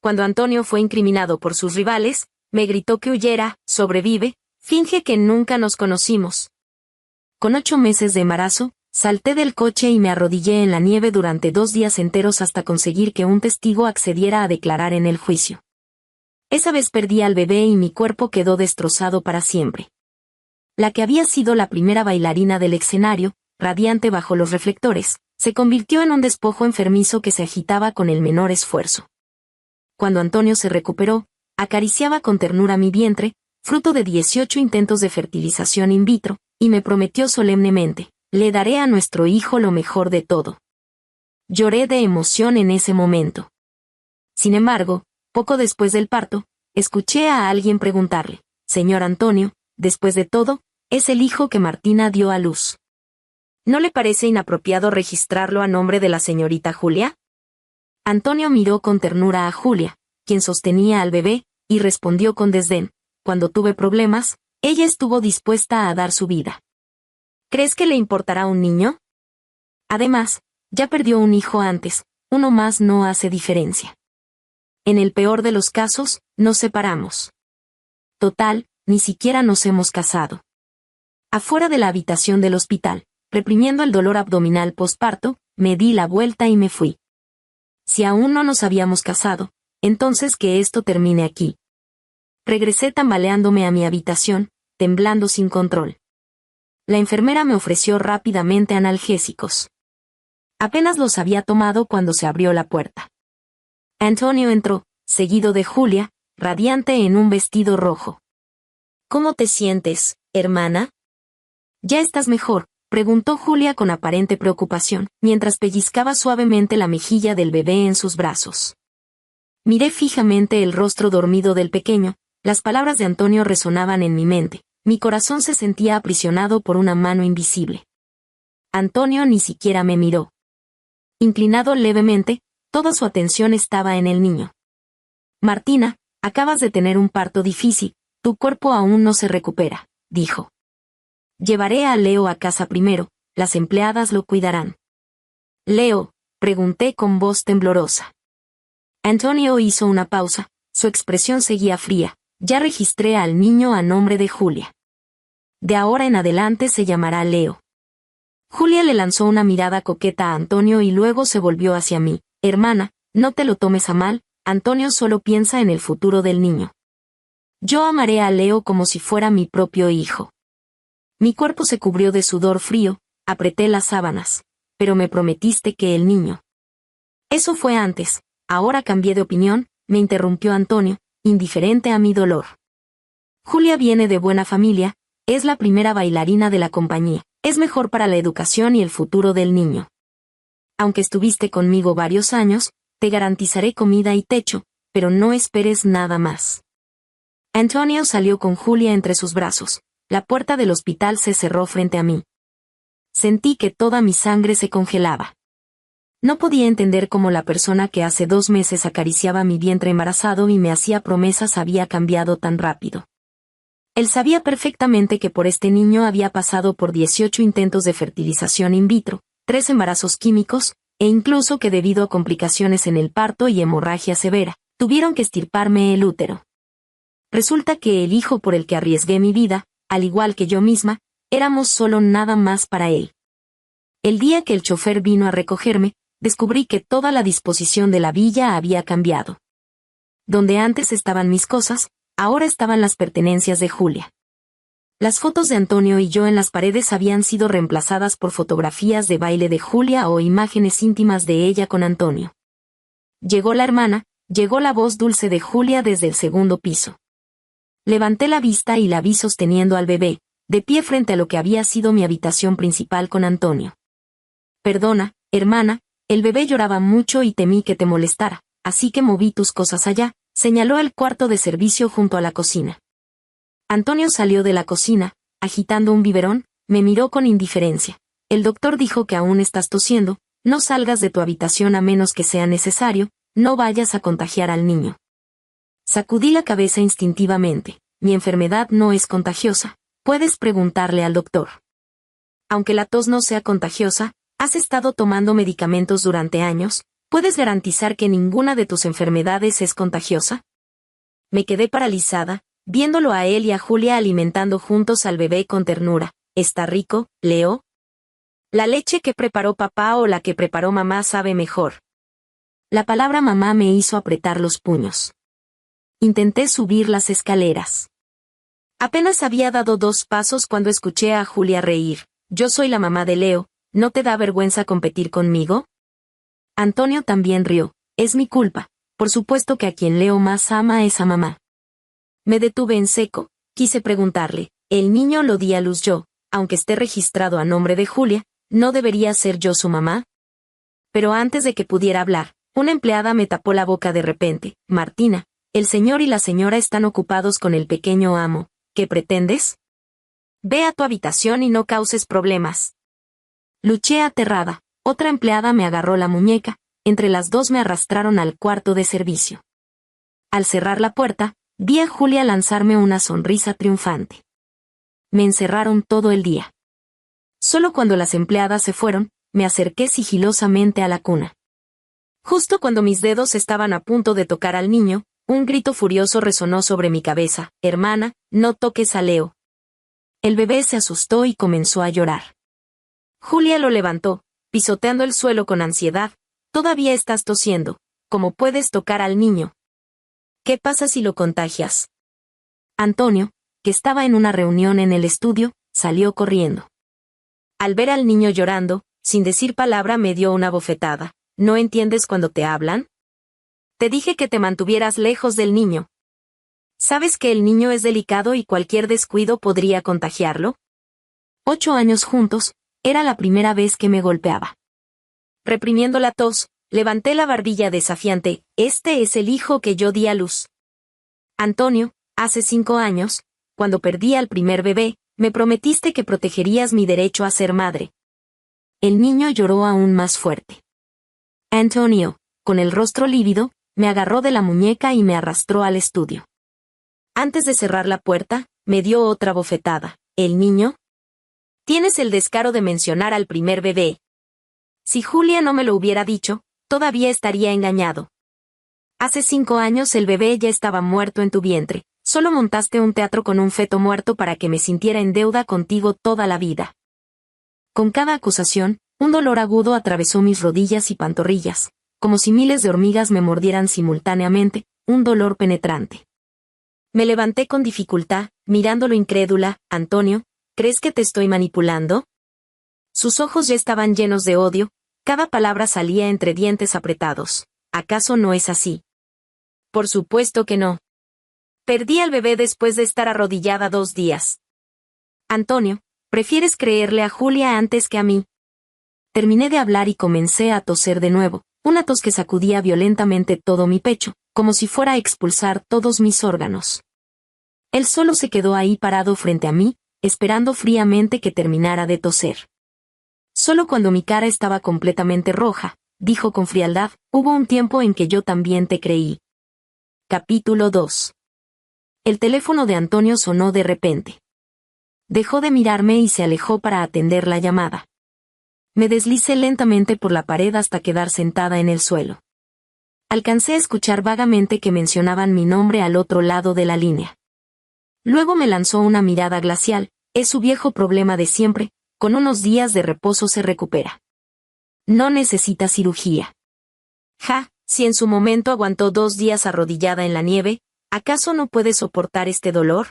cuando Antonio fue incriminado por sus rivales, me gritó que huyera, sobrevive, finge que nunca nos conocimos. Con 8 meses de embarazo, salté del coche y me arrodillé en la nieve durante 2 días enteros hasta conseguir que un testigo accediera a declarar en el juicio. Esa vez perdí al bebé y mi cuerpo quedó destrozado para siempre. La que había sido la primera bailarina del escenario, radiante bajo los reflectores, se convirtió en un despojo enfermizo que se agitaba con el menor esfuerzo. Cuando Antonio se recuperó, acariciaba con ternura mi vientre, fruto de 18 intentos de fertilización in vitro, y me prometió solemnemente: le daré a nuestro hijo lo mejor de todo. Lloré de emoción en ese momento. Sin embargo, poco después del parto, escuché a alguien preguntarle: «Señor Antonio, después de todo, es el hijo que Martina dio a luz. ¿No le parece inapropiado registrarlo a nombre de la señorita Julia?» Antonio miró con ternura a Julia, quien sostenía al bebé, y respondió con desdén: «Cuando tuve problemas, ella estuvo dispuesta a dar su vida. ¿Crees que le importará un niño? Además, ya perdió un hijo antes, uno más no hace diferencia. En el peor de los casos, nos separamos. Total, ni siquiera nos hemos casado». Afuera de la habitación del hospital, reprimiendo el dolor abdominal postparto, me di la vuelta y me fui. Si aún no nos habíamos casado, entonces que esto termine aquí. Regresé tambaleándome a mi habitación, temblando sin control. La enfermera me ofreció rápidamente analgésicos. Apenas los había tomado cuando se abrió la puerta. Antonio entró, seguido de Julia, radiante en un vestido rojo. «¿Cómo te sientes, hermana?» «¿Ya estás mejor?», preguntó Julia con aparente preocupación, mientras pellizcaba suavemente la mejilla del bebé en sus brazos. Miré fijamente el rostro dormido del pequeño, las palabras de Antonio resonaban en mi mente, mi corazón se sentía aprisionado por una mano invisible. Antonio ni siquiera me miró. Inclinado levemente, toda su atención estaba en el niño. «Martina, acabas de tener un parto difícil, tu cuerpo aún no se recupera», dijo. «Llevaré a Leo a casa primero, las empleadas lo cuidarán». «¿Leo?», pregunté con voz temblorosa. Antonio hizo una pausa, su expresión seguía fría. «Ya registré al niño a nombre de Julia. De ahora en adelante se llamará Leo». Julia le lanzó una mirada coqueta a Antonio y luego se volvió hacia mí. «Hermana, no te lo tomes a mal, Antonio solo piensa en el futuro del niño. Yo amaré a Leo como si fuera mi propio hijo». Mi cuerpo se cubrió de sudor frío, apreté las sábanas. «Pero me prometiste que el niño». «Eso fue antes, ahora cambié de opinión», me interrumpió Antonio, indiferente a mi dolor. «Julia viene de buena familia, es la primera bailarina de la compañía, es mejor para la educación y el futuro del niño. Aunque estuviste conmigo varios años, te garantizaré comida y techo, pero no esperes nada más». Antonio salió con Julia entre sus brazos. La puerta del hospital se cerró frente a mí. Sentí que toda mi sangre se congelaba. No podía entender cómo la persona que hace 2 meses acariciaba mi vientre embarazado y me hacía promesas había cambiado tan rápido. Él sabía perfectamente que por este niño había pasado por 18 intentos de fertilización in vitro, 3 embarazos químicos, e incluso que debido a complicaciones en el parto y hemorragia severa, tuvieron que extirparme el útero. Resulta que el hijo por el que arriesgué mi vida, al igual que yo misma, éramos solo nada más para él. El día que el chofer vino a recogerme, descubrí que toda la disposición de la villa había cambiado. Donde antes estaban mis cosas, ahora estaban las pertenencias de Julia. Las fotos de Antonio y yo en las paredes habían sido reemplazadas por fotografías de baile de Julia o imágenes íntimas de ella con Antonio. Llegó la hermana, llegó la voz dulce de Julia desde el segundo piso. Levanté la vista y la vi sosteniendo al bebé, de pie frente a lo que había sido mi habitación principal con Antonio. «Perdona, hermana, el bebé lloraba mucho y temí que te molestara, así que moví tus cosas allá», señaló el cuarto de servicio junto a la cocina. Antonio salió de la cocina, agitando un biberón, me miró con indiferencia. «El doctor dijo que aún estás tosiendo, no salgas de tu habitación a menos que sea necesario, no vayas a contagiar al niño». Sacudí la cabeza instintivamente. «Mi enfermedad no es contagiosa, puedes preguntarle al doctor». «Aunque la tos no sea contagiosa, has estado tomando medicamentos durante años, ¿Puedes garantizar que ninguna de tus enfermedades es contagiosa? Me quedé paralizada, viéndolo a él y a Julia alimentando juntos al bebé con ternura. ¿Está rico, Leo? ¿La leche que preparó papá o la que preparó mamá sabe mejor? La palabra mamá me hizo apretar los puños. Intenté subir las escaleras. Apenas había dado 2 pasos cuando escuché a Julia reír. Yo soy la mamá de Leo, ¿no te da vergüenza competir conmigo? Antonio también rió. Es mi culpa. Por supuesto que a quien Leo más ama es a mamá. Me detuve en seco, quise preguntarle, el niño lo di a luz yo, aunque esté registrado a nombre de Julia, ¿no debería ser yo su mamá? Pero antes de que pudiera hablar, una empleada me tapó la boca de repente. Martina, el señor y la señora están ocupados con el pequeño amo. ¿Qué pretendes? Ve a tu habitación y no causes problemas. Luché aterrada. Otra empleada me agarró la muñeca, entre las dos me arrastraron al cuarto de servicio. Al cerrar la puerta, vi a Julia lanzarme una sonrisa triunfante. Me encerraron todo el día. Solo cuando las empleadas se fueron, me acerqué sigilosamente a la cuna. Justo cuando mis dedos estaban a punto de tocar al niño, un grito furioso resonó sobre mi cabeza. Hermana, no toques a Leo. El bebé se asustó y comenzó a llorar. Julia lo levantó, pisoteando el suelo con ansiedad. Todavía estás tosiendo. ¿Cómo puedes tocar al niño? ¿Qué pasa si lo contagias? Antonio, que estaba en una reunión en el estudio, salió corriendo. Al ver al niño llorando, sin decir palabra me dio una bofetada. ¿No entiendes cuando te hablan? Te dije que te mantuvieras lejos del niño. ¿Sabes que el niño es delicado y cualquier descuido podría contagiarlo? 8 años juntos, era la primera vez que me golpeaba. Reprimiendo la tos, levanté la barbilla desafiante. Este es el hijo que yo di a luz. Antonio, hace 5 años, cuando perdí al primer bebé, me prometiste que protegerías mi derecho a ser madre. El niño lloró aún más fuerte. Antonio, con el rostro lívido, me agarró de la muñeca y me arrastró al estudio. Antes de cerrar la puerta, me dio otra bofetada. ¿El niño? Tienes el descaro de mencionar al primer bebé. Si Julia no me lo hubiera dicho, todavía estaría engañado. Hace 5 años el bebé ya estaba muerto en tu vientre. Solo montaste un teatro con un feto muerto para que me sintiera en deuda contigo toda la vida. Con cada acusación, un dolor agudo atravesó mis rodillas y pantorrillas, como si miles de hormigas me mordieran simultáneamente, un dolor penetrante. Me levanté con dificultad, mirándolo incrédula. Antonio, ¿crees que te estoy manipulando? Sus ojos ya estaban llenos de odio, cada palabra salía entre dientes apretados. ¿Acaso no es así? Por supuesto que no. Perdí al bebé después de estar arrodillada 2 días. Antonio, ¿prefieres creerle a Julia antes que a mí? Terminé de hablar y comencé a toser de nuevo, una tos que sacudía violentamente todo mi pecho, como si fuera a expulsar todos mis órganos. Él solo se quedó ahí parado frente a mí, esperando fríamente que terminara de toser. Solo cuando mi cara estaba completamente roja, dijo con frialdad, hubo un tiempo en que yo también te creí. Capítulo 2. El teléfono de Antonio sonó de repente. Dejó de mirarme y se alejó para atender la llamada. Me deslicé lentamente por la pared hasta quedar sentada en el suelo. Alcancé a escuchar vagamente que mencionaban mi nombre al otro lado de la línea. Luego me lanzó una mirada glacial. Es su viejo problema de siempre, con unos días de reposo se recupera. No necesita cirugía. Si en su momento aguantó 2 días arrodillada en la nieve, ¿acaso no puede soportar este dolor?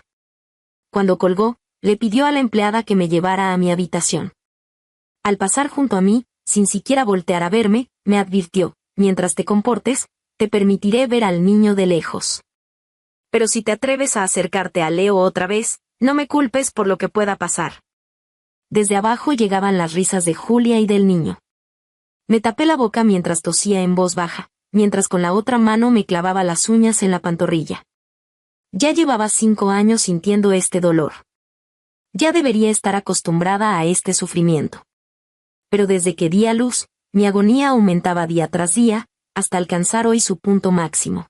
Cuando colgó, le pidió a la empleada que me llevara a mi habitación. Al pasar junto a mí, sin siquiera voltear a verme, me advirtió, mientras te comportes, te permitiré ver al niño de lejos. Pero si te atreves a acercarte a Leo otra vez, no me culpes por lo que pueda pasar. Desde abajo llegaban las risas de Julia y del niño. Me tapé la boca mientras tosía en voz baja, mientras con la otra mano me clavaba las uñas en la pantorrilla. Ya llevaba 5 años sintiendo este dolor. Ya debería estar acostumbrada a este sufrimiento. Pero desde que di a luz, mi agonía aumentaba día tras día, hasta alcanzar hoy su punto máximo.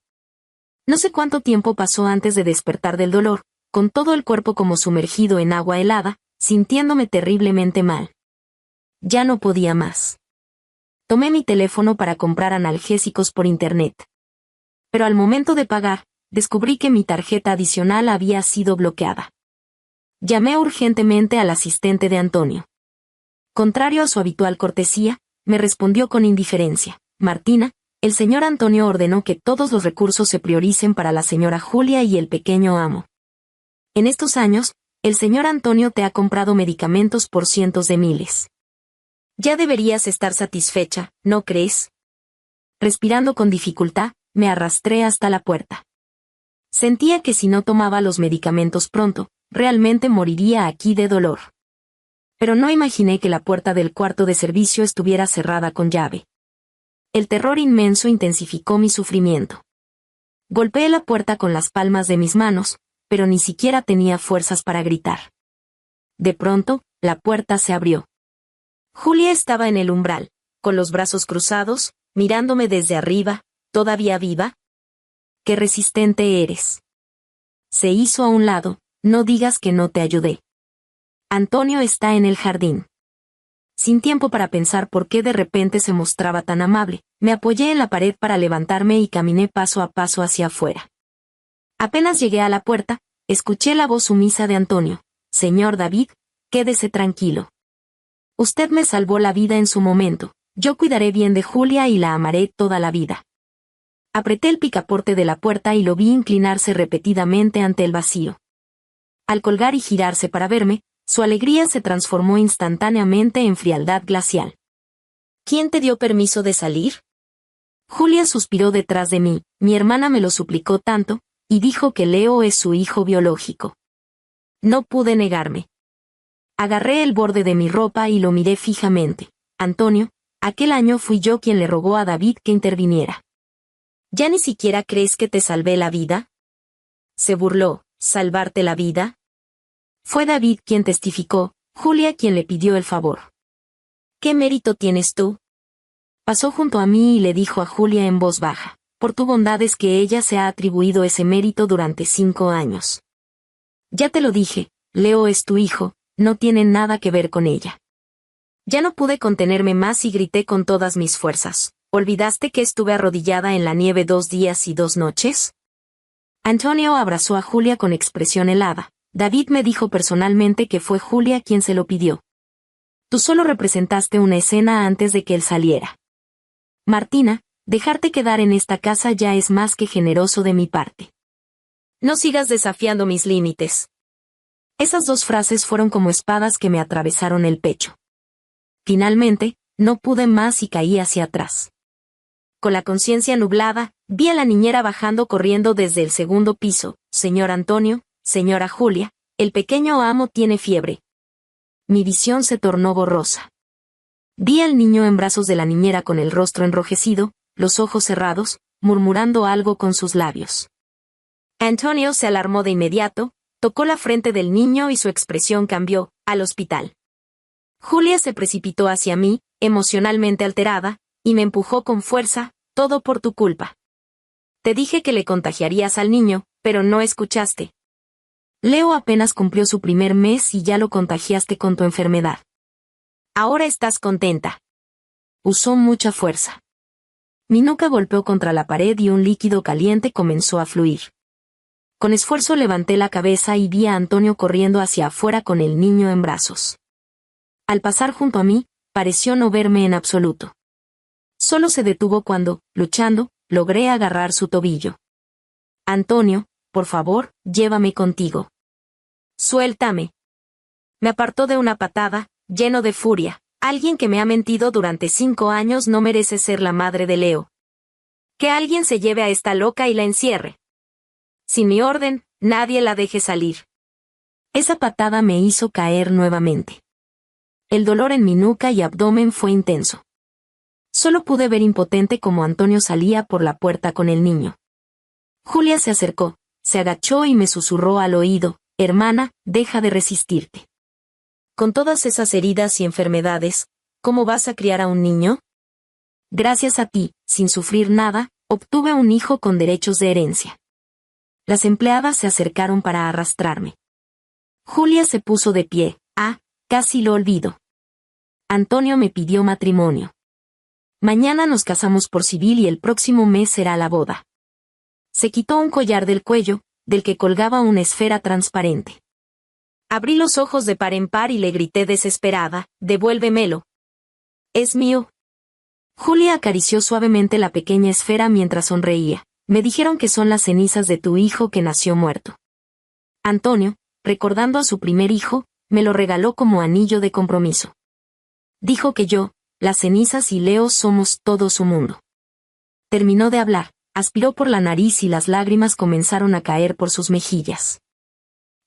No sé cuánto tiempo pasó antes de despertar del dolor, con todo el cuerpo como sumergido en agua helada, sintiéndome terriblemente mal. Ya no podía más. Tomé mi teléfono para comprar analgésicos por internet. Pero al momento de pagar, descubrí que mi tarjeta adicional había sido bloqueada. Llamé urgentemente al asistente de Antonio. Contrario a su habitual cortesía, me respondió con indiferencia: Martina, el señor Antonio ordenó que todos los recursos se prioricen para la señora Julia y el pequeño amo. En estos años, el señor Antonio te ha comprado medicamentos por cientos de miles. Ya deberías estar satisfecha, ¿no crees? Respirando con dificultad, me arrastré hasta la puerta. Sentía que si no tomaba los medicamentos pronto, realmente moriría aquí de dolor. Pero no imaginé que la puerta del cuarto de servicio estuviera cerrada con llave. El terror inmenso intensificó mi sufrimiento. Golpeé la puerta con las palmas de mis manos, pero ni siquiera tenía fuerzas para gritar. De pronto, la puerta se abrió. Julia estaba en el umbral, con los brazos cruzados, mirándome desde arriba. ¿Todavía viva? ¡Qué resistente eres! Se hizo a un lado. No digas que no te ayudé. Antonio está en el jardín. Sin tiempo para pensar por qué de repente se mostraba tan amable, me apoyé en la pared para levantarme y caminé paso a paso hacia afuera. Apenas llegué a la puerta, escuché la voz sumisa de Antonio: Señor David, quédese tranquilo. Usted me salvó la vida en su momento. Yo cuidaré bien de Julia y la amaré toda la vida. Apreté el picaporte de la puerta y lo vi inclinarse repetidamente ante el vacío. Al colgar y girarse para verme, su alegría se transformó instantáneamente en frialdad glacial. ¿Quién te dio permiso de salir? Julia suspiró detrás de mí. Mi hermana me lo suplicó tanto, y dijo que Leo es su hijo biológico. No pude negarme. Agarré el borde de mi ropa y lo miré fijamente. Antonio, aquel año fui yo quien le rogó a David que interviniera. ¿Ya ni siquiera crees que te salvé la vida? Se burló. ¿Salvarte la vida? Fue David quien testificó, Julia quien le pidió el favor. ¿Qué mérito tienes tú? Pasó junto a mí y le dijo a Julia en voz baja: por tu bondad es que ella se ha atribuido ese mérito durante 5 años. Ya te lo dije, Leo es tu hijo, no tiene nada que ver con ella. Ya no pude contenerme más y grité con todas mis fuerzas: ¿olvidaste que estuve arrodillada en la nieve 2 días y 2 noches? Antonio abrazó a Julia con expresión helada. David me dijo personalmente que fue Julia quien se lo pidió. Tú solo representaste una escena antes de que él saliera. Martina, dejarte quedar en esta casa ya es más que generoso de mi parte. No sigas desafiando mis límites. Esas 2 frases fueron como espadas que me atravesaron el pecho. Finalmente, no pude más y caí hacia atrás. Con la conciencia nublada, vi a la niñera bajando corriendo desde el 2º piso. Señor Antonio, señora Julia, el pequeño amo tiene fiebre. Mi visión se tornó borrosa. Vi al niño en brazos de la niñera con el rostro enrojecido, los ojos cerrados, murmurando algo con sus labios. Antonio se alarmó de inmediato, tocó la frente del niño y su expresión cambió. Al hospital. Julia se precipitó hacia mí, emocionalmente alterada, y me empujó con fuerza: todo por tu culpa. Te dije que le contagiarías al niño, pero no escuchaste. Leo apenas cumplió su primer mes y ya lo contagiaste con tu enfermedad. Ahora estás contenta. Usó mucha fuerza. Mi nuca golpeó contra la pared y un líquido caliente comenzó a fluir. Con esfuerzo levanté la cabeza y vi a Antonio corriendo hacia afuera con el niño en brazos. Al pasar junto a mí, pareció no verme en absoluto. Solo se detuvo cuando, luchando, logré agarrar su tobillo. Antonio, por favor, llévame contigo. Suéltame. Me apartó de una patada, lleno de furia. Alguien que me ha mentido durante 5 años no merece ser la madre de Leo. Que alguien se lleve a esta loca y la encierre. Sin mi orden, nadie la deje salir. Esa patada me hizo caer nuevamente. El dolor en mi nuca y abdomen fue intenso. Solo pude ver impotente cómo Antonio salía por la puerta con el niño. Julia se acercó, se agachó y me susurró al oído: hermana, deja de resistirte. Con todas esas heridas y enfermedades, ¿cómo vas a criar a un niño? Gracias a ti, sin sufrir nada, obtuve un hijo con derechos de herencia. Las empleadas se acercaron para arrastrarme. Julia se puso de pie. Casi lo olvido. Antonio me pidió matrimonio. Mañana nos casamos por civil y el próximo mes será la boda. Se quitó un collar del cuello, del que colgaba una esfera transparente. Abrí los ojos de par en par y le grité desesperada, «Devuélvemelo. Es mío». Julia acarició suavemente la pequeña esfera mientras sonreía. «Me dijeron que son las cenizas de tu hijo que nació muerto. Antonio, recordando a su primer hijo, me lo regaló como anillo de compromiso. Dijo que yo, las cenizas y Leo somos todo su mundo». Terminó de hablar, aspiró por la nariz y las lágrimas comenzaron a caer por sus mejillas.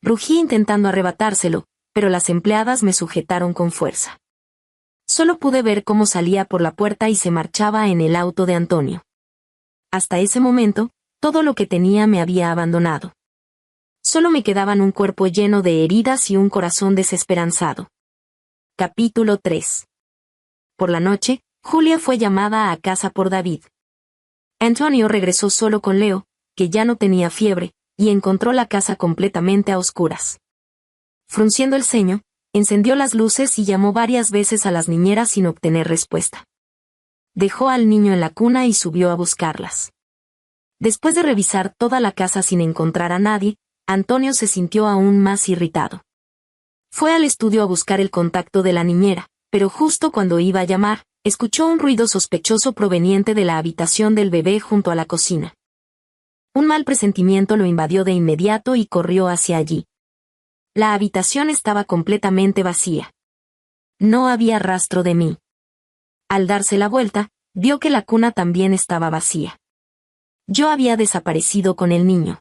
Rugí intentando arrebatárselo, pero las empleadas me sujetaron con fuerza. Solo pude ver cómo salía por la puerta y se marchaba en el auto de Antonio. Hasta ese momento, todo lo que tenía me había abandonado. Solo me quedaban un cuerpo lleno de heridas y un corazón desesperanzado. Capítulo 3. Por la noche, Julia fue llamada a casa por David. Antonio regresó solo con Leo, que ya no tenía fiebre, y encontró la casa completamente a oscuras. Frunciendo el ceño, encendió las luces y llamó varias veces a las niñeras sin obtener respuesta. Dejó al niño en la cuna y subió a buscarlas. Después de revisar toda la casa sin encontrar a nadie, Antonio se sintió aún más irritado. Fue al estudio a buscar el contacto de la niñera, pero justo cuando iba a llamar, escuchó un ruido sospechoso proveniente de la habitación del bebé junto a la cocina. Un mal presentimiento lo invadió de inmediato y corrió hacia allí. La habitación estaba completamente vacía. No había rastro de mí. Al darse la vuelta, vio que la cuna también estaba vacía. Yo había desaparecido con el niño.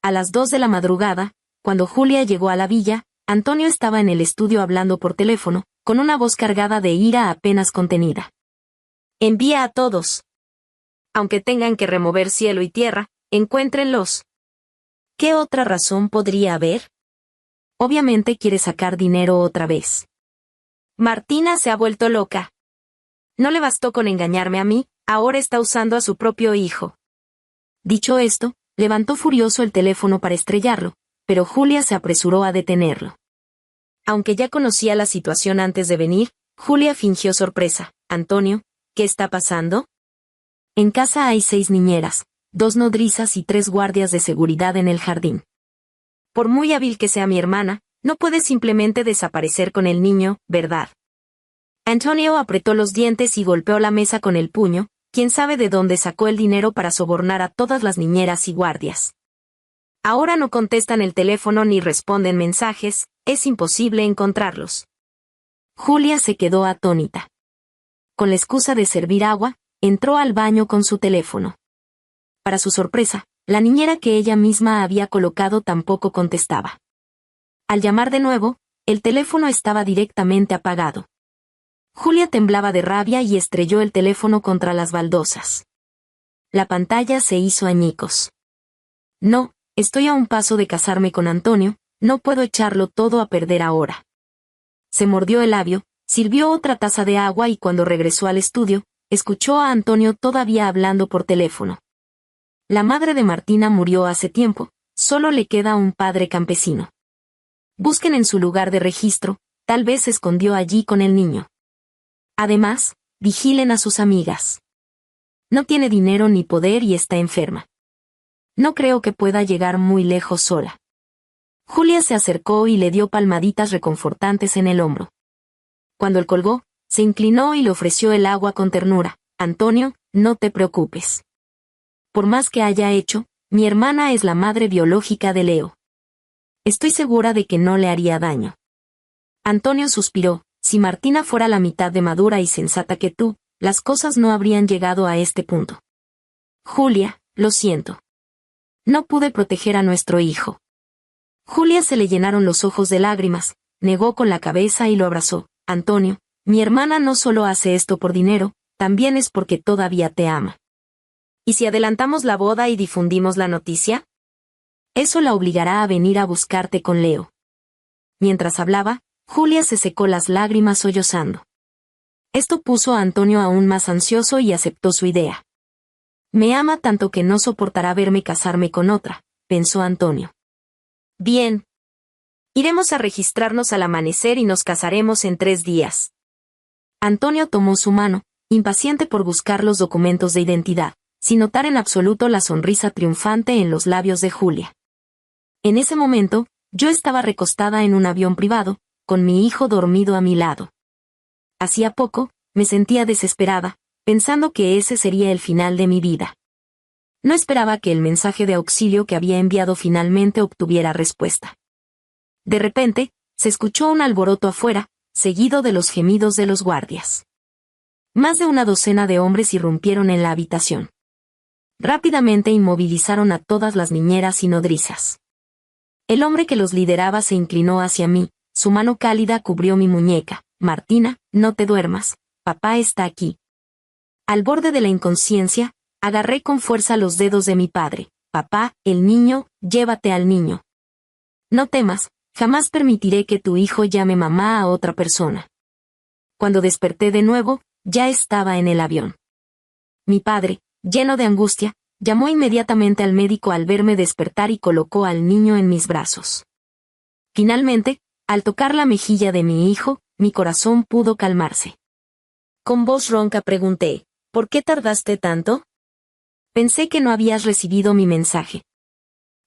A las 2 de la madrugada, cuando Julia llegó a la villa, Antonio estaba en el estudio hablando por teléfono, con una voz cargada de ira apenas contenida. «Envía a todos. Aunque tengan que remover cielo y tierra, encuéntrenlos». ¿Qué otra razón podría haber? Obviamente quiere sacar dinero otra vez. Martina se ha vuelto loca. No le bastó con engañarme a mí, ahora está usando a su propio hijo. Dicho esto, levantó furioso el teléfono para estrellarlo, pero Julia se apresuró a detenerlo. Aunque ya conocía la situación antes de venir, Julia fingió sorpresa. «Antonio, ¿qué está pasando?» En casa hay 6 niñeras, 2 nodrizas y 3 guardias de seguridad en el jardín. Por muy hábil que sea mi hermana, no puede simplemente desaparecer con el niño, ¿verdad? Antonio apretó los dientes y golpeó la mesa con el puño. ¿Quién sabe de dónde sacó el dinero para sobornar a todas las niñeras y guardias? Ahora no contestan el teléfono ni responden mensajes, es imposible encontrarlos. Julia se quedó atónita. Con la excusa de servir agua, entró al baño con su teléfono. Para su sorpresa, la niñera que ella misma había colocado tampoco contestaba. Al llamar de nuevo, el teléfono estaba directamente apagado. Julia temblaba de rabia y estrelló el teléfono contra las baldosas. La pantalla se hizo añicos. «No, estoy a un paso de casarme con Antonio, no puedo echarlo todo a perder ahora». Se mordió el labio, sirvió otra taza de agua y cuando regresó al estudio, escuchó a Antonio todavía hablando por teléfono. La madre de Martina murió hace tiempo, solo le queda un padre campesino. Busquen en su lugar de registro, tal vez se escondió allí con el niño. Además, vigilen a sus amigas. No tiene dinero ni poder y está enferma. No creo que pueda llegar muy lejos sola. Julia se acercó y le dio palmaditas reconfortantes en el hombro. Cuando él colgó, se inclinó y le ofreció el agua con ternura. «Antonio, no te preocupes. Por más que haya hecho, mi hermana es la madre biológica de Leo. Estoy segura de que no le haría daño». Antonio suspiró. «Si Martina fuera la mitad de madura y sensata que tú, las cosas no habrían llegado a este punto. Julia, lo siento. No pude proteger a nuestro hijo». Julia se le llenaron los ojos de lágrimas, negó con la cabeza y lo abrazó. «Antonio, mi hermana no solo hace esto por dinero, también es porque todavía te ama. ¿Y si adelantamos la boda y difundimos la noticia? Eso la obligará a venir a buscarte con Leo». Mientras hablaba, Julia se secó las lágrimas sollozando. Esto puso a Antonio aún más ansioso y aceptó su idea. «Me ama tanto que no soportará verme casarme con otra», pensó Antonio. «Bien. Iremos a registrarnos al amanecer y nos casaremos en 3 días». Antonio tomó su mano, impaciente por buscar los documentos de identidad, sin notar en absoluto la sonrisa triunfante en los labios de Julia. En ese momento, yo estaba recostada en un avión privado, con mi hijo dormido a mi lado. Hacía poco, me sentía desesperada, pensando que ese sería el final de mi vida. No esperaba que el mensaje de auxilio que había enviado finalmente obtuviera respuesta. De repente, se escuchó un alboroto afuera, seguido de los gemidos de los guardias. Más de una docena de hombres irrumpieron en la habitación. Rápidamente inmovilizaron a todas las niñeras y nodrizas. El hombre que los lideraba se inclinó hacia mí, su mano cálida cubrió mi muñeca. Martina, no te duermas, papá está aquí. Al borde de la inconsciencia, agarré con fuerza los dedos de mi padre. Papá, el niño, llévate al niño. No temas, jamás permitiré que tu hijo llame mamá a otra persona. Cuando desperté de nuevo, ya estaba en el avión. Mi padre, lleno de angustia, llamó inmediatamente al médico al verme despertar y colocó al niño en mis brazos. Finalmente, al tocar la mejilla de mi hijo, mi corazón pudo calmarse. Con voz ronca pregunté, ¿por qué tardaste tanto? Pensé que no habías recibido mi mensaje.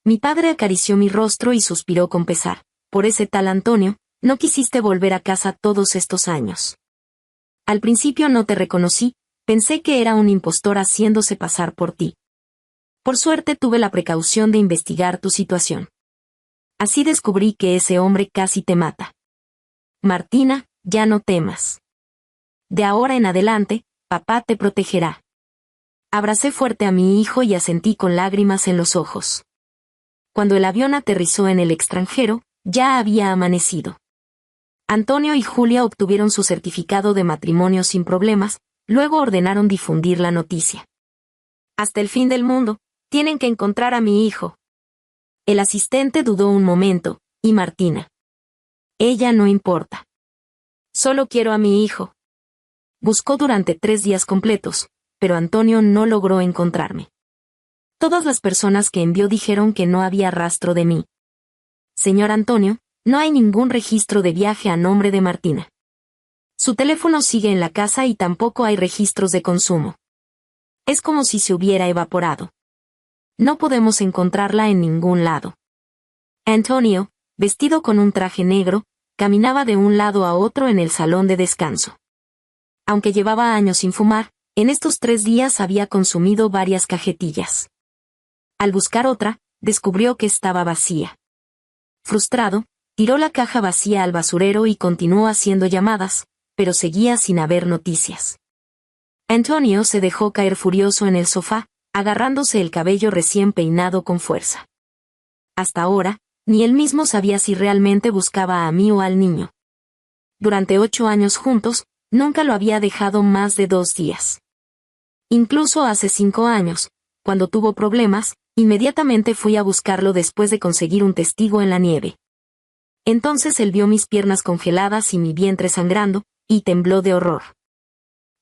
Mi padre acarició mi rostro y suspiró con pesar. Por ese tal Antonio, no quisiste volver a casa todos estos años. Al principio no te reconocí, pensé que era un impostor haciéndose pasar por ti. Por suerte tuve la precaución de investigar tu situación. Así descubrí que ese hombre casi te mata. Martina, ya no temas. De ahora en adelante, papá te protegerá. Abracé fuerte a mi hijo y asentí con lágrimas en los ojos. Cuando el avión aterrizó en el extranjero, ya había amanecido. Antonio y Julia obtuvieron su certificado de matrimonio sin problemas, luego ordenaron difundir la noticia. Hasta el fin del mundo, tienen que encontrar a mi hijo. El asistente dudó un momento, ¿y Martina? Ella no importa. Solo quiero a mi hijo. Buscó durante 3 días completos, pero Antonio no logró encontrarme. Todas las personas que envió dijeron que no había rastro de mí. Señor Antonio, no hay ningún registro de viaje a nombre de Martina. Su teléfono sigue en la casa y tampoco hay registros de consumo. Es como si se hubiera evaporado. No podemos encontrarla en ningún lado. Antonio, vestido con un traje negro, caminaba de un lado a otro en el salón de descanso. Aunque llevaba años sin fumar, en estos 3 días había consumido varias cajetillas. Al buscar otra, descubrió que estaba vacía. Frustrado, tiró la caja vacía al basurero y continuó haciendo llamadas, pero seguía sin haber noticias. Antonio se dejó caer furioso en el sofá, agarrándose el cabello recién peinado con fuerza. Hasta ahora, ni él mismo sabía si realmente buscaba a mí o al niño. Durante 8 años juntos, nunca lo había dejado más de 2 días. Incluso hace 5 años, cuando tuvo problemas, inmediatamente fui a buscarlo después de conseguir un testigo en la nieve. Entonces él vio mis piernas congeladas y mi vientre sangrando, y tembló de horror.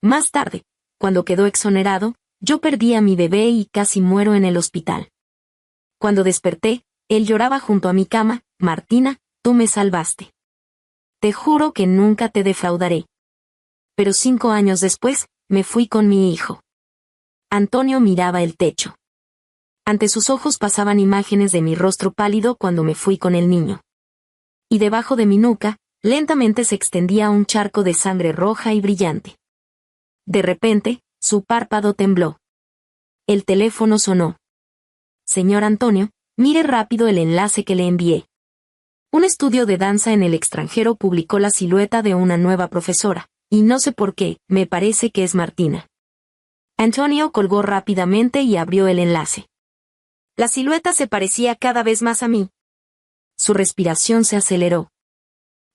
Más tarde, cuando quedó exonerado, yo perdí a mi bebé y casi muero en el hospital. Cuando desperté, él lloraba junto a mi cama, Martina, tú me salvaste. Te juro que nunca te defraudaré. Pero 5 años después, me fui con mi hijo. Antonio miraba el techo. Ante sus ojos pasaban imágenes de mi rostro pálido cuando me fui con el niño. Y debajo de mi nuca, lentamente se extendía un charco de sangre roja y brillante. De repente, su párpado tembló. El teléfono sonó. Señor Antonio, mire rápido el enlace que le envié. Un estudio de danza en el extranjero publicó la silueta de una nueva profesora, y no sé por qué, me parece que es Martina. Antonio colgó rápidamente y abrió el enlace. La silueta se parecía cada vez más a mí. Su respiración se aceleró.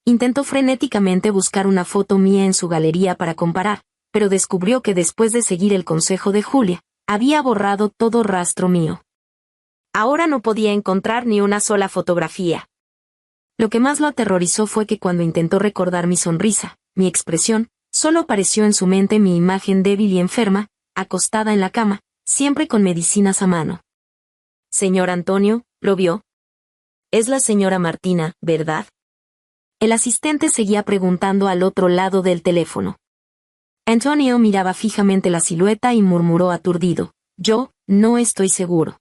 Intentó frenéticamente buscar una foto mía en su galería para comparar, pero descubrió que después de seguir el consejo de Julia, había borrado todo rastro mío. Ahora no podía encontrar ni una sola fotografía. Lo que más lo aterrorizó fue que cuando intentó recordar mi sonrisa, mi expresión, solo apareció en su mente mi imagen débil y enferma, acostada en la cama, siempre con medicinas a mano. Señor Antonio, ¿lo vio? Es la señora Martina, ¿verdad? El asistente seguía preguntando al otro lado del teléfono. Antonio miraba fijamente la silueta y murmuró aturdido: yo, no estoy seguro.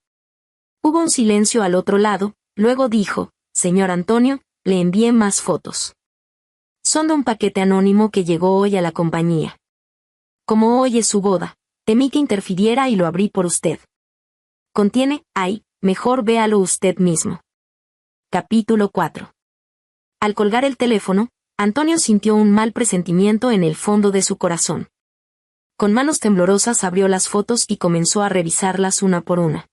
Hubo un silencio al otro lado, luego dijo: señor Antonio, le envié más fotos. Son de un paquete anónimo que llegó hoy a la compañía. Como hoy es su boda, temí que interfiriera y lo abrí por usted. Contiene, mejor véalo usted mismo. Capítulo 4. Al colgar el teléfono, Antonio sintió un mal presentimiento en el fondo de su corazón. Con manos temblorosas abrió las fotos y comenzó a revisarlas una por una.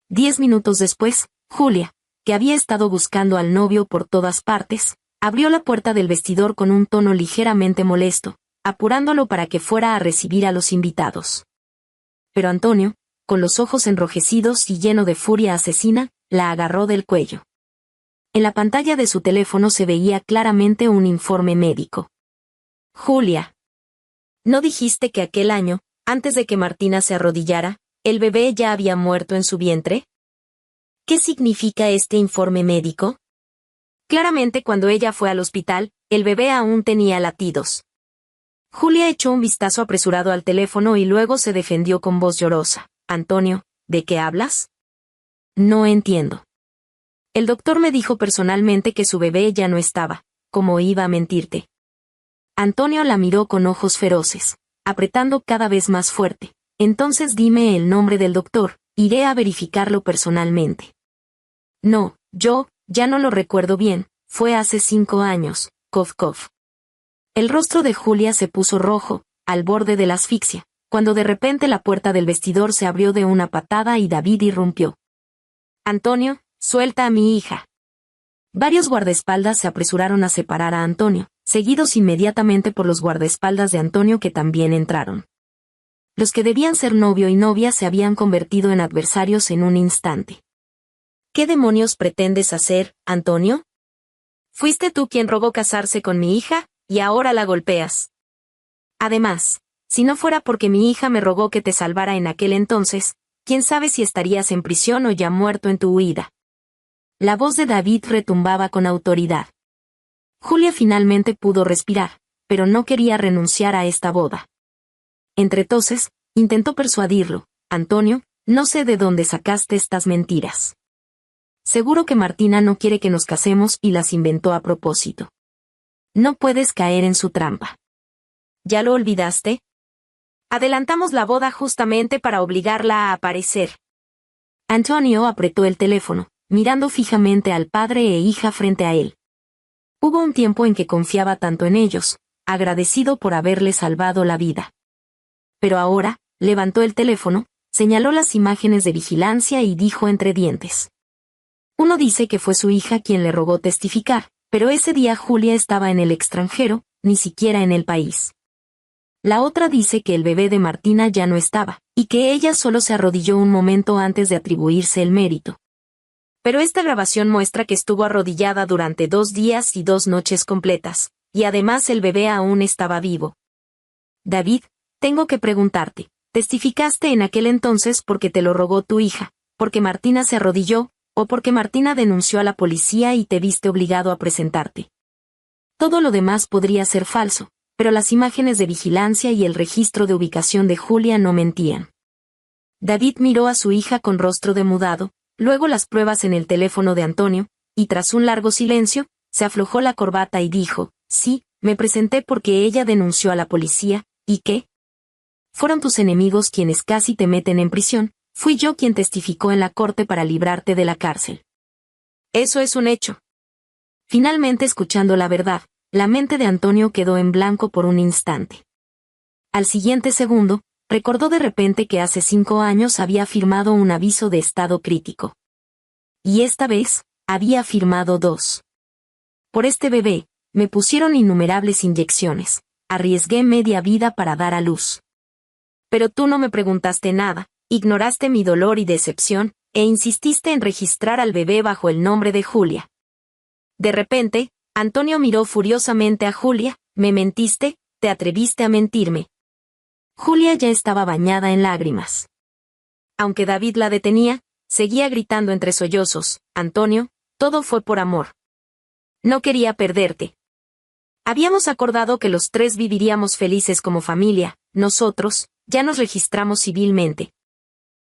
10 minutos después, Julia, que había estado buscando al novio por todas partes, abrió la puerta del vestidor con un tono ligeramente molesto, apurándolo para que fuera a recibir a los invitados. Pero Antonio, con los ojos enrojecidos y lleno de furia asesina, la agarró del cuello. En la pantalla de su teléfono se veía claramente un informe médico. Julia, ¿no dijiste que aquel año, antes de que Martina se arrodillara, el bebé ya había muerto en su vientre? ¿Qué significa este informe médico? Claramente cuando ella fue al hospital, el bebé aún tenía latidos. Julia echó un vistazo apresurado al teléfono y luego se defendió con voz llorosa. Antonio, ¿de qué hablas? No entiendo. El doctor me dijo personalmente que su bebé ya no estaba. ¿Cómo iba a mentirte? Antonio la miró con ojos feroces, apretando cada vez más fuerte. Entonces dime el nombre del doctor, iré a verificarlo personalmente. No, yo, ya no lo recuerdo bien, fue hace 5 años, cof cof. El rostro de Julia se puso rojo, al borde de la asfixia, cuando de repente la puerta del vestidor se abrió de una patada y David irrumpió. Antonio, suelta a mi hija. Varios guardaespaldas se apresuraron a separar a Antonio, seguidos inmediatamente por los guardaespaldas de Antonio que también entraron. Los que debían ser novio y novia se habían convertido en adversarios en un instante. ¿Qué demonios pretendes hacer, Antonio? Fuiste tú quien rogó casarse con mi hija, y ahora la golpeas. Además, si no fuera porque mi hija me rogó que te salvara en aquel entonces, quién sabe si estarías en prisión o ya muerto en tu huida. La voz de David retumbaba con autoridad. Julia finalmente pudo respirar, pero no quería renunciar a esta boda. Entre toses, intentó persuadirlo: Antonio, no sé de dónde sacaste estas mentiras. Seguro que Martina no quiere que nos casemos y las inventó a propósito. No puedes caer en su trampa. ¿Ya lo olvidaste? Adelantamos la boda justamente para obligarla a aparecer. Antonio apretó el teléfono, mirando fijamente al padre e hija frente a él. Hubo un tiempo en que confiaba tanto en ellos, agradecido por haberle salvado la vida. Pero ahora, levantó el teléfono, señaló las imágenes de vigilancia y dijo entre dientes. Uno dice que fue su hija quien le rogó testificar, pero ese día Julia estaba en el extranjero, ni siquiera en el país. La otra dice que el bebé de Martina ya no estaba, y que ella solo se arrodilló un momento antes de atribuirse el mérito. Pero esta grabación muestra que estuvo arrodillada durante 2 días y 2 noches completas, y además el bebé aún estaba vivo. David, tengo que preguntarte, ¿testificaste en aquel entonces porque te lo rogó tu hija, porque Martina se arrodilló, o porque Martina denunció a la policía y te viste obligado a presentarte? Todo lo demás podría ser falso, pero las imágenes de vigilancia y el registro de ubicación de Julia no mentían. David miró a su hija con rostro demudado, luego las pruebas en el teléfono de Antonio, y tras un largo silencio, se aflojó la corbata y dijo: sí, me presenté porque ella denunció a la policía, ¿y qué? Fueron tus enemigos quienes casi te meten en prisión, fui yo quien testificó en la corte para librarte de la cárcel. Eso es un hecho. Finalmente, escuchando la verdad, la mente de Antonio quedó en blanco por un instante. Al siguiente segundo, recordó de repente que hace 5 años había firmado un aviso de estado crítico. Y esta vez, había firmado 2. Por este bebé, me pusieron innumerables inyecciones, arriesgué media vida para dar a luz. Pero tú no me preguntaste nada, ignoraste mi dolor y decepción, e insististe en registrar al bebé bajo el nombre de Julia. De repente, Antonio miró furiosamente a Julia: ¿me mentiste? ¿Te atreviste a mentirme? Julia ya estaba bañada en lágrimas. Aunque David la detenía, seguía gritando entre sollozos: Antonio, todo fue por amor. No quería perderte. Habíamos acordado que los tres viviríamos felices como familia. Nosotros, ya nos registramos civilmente.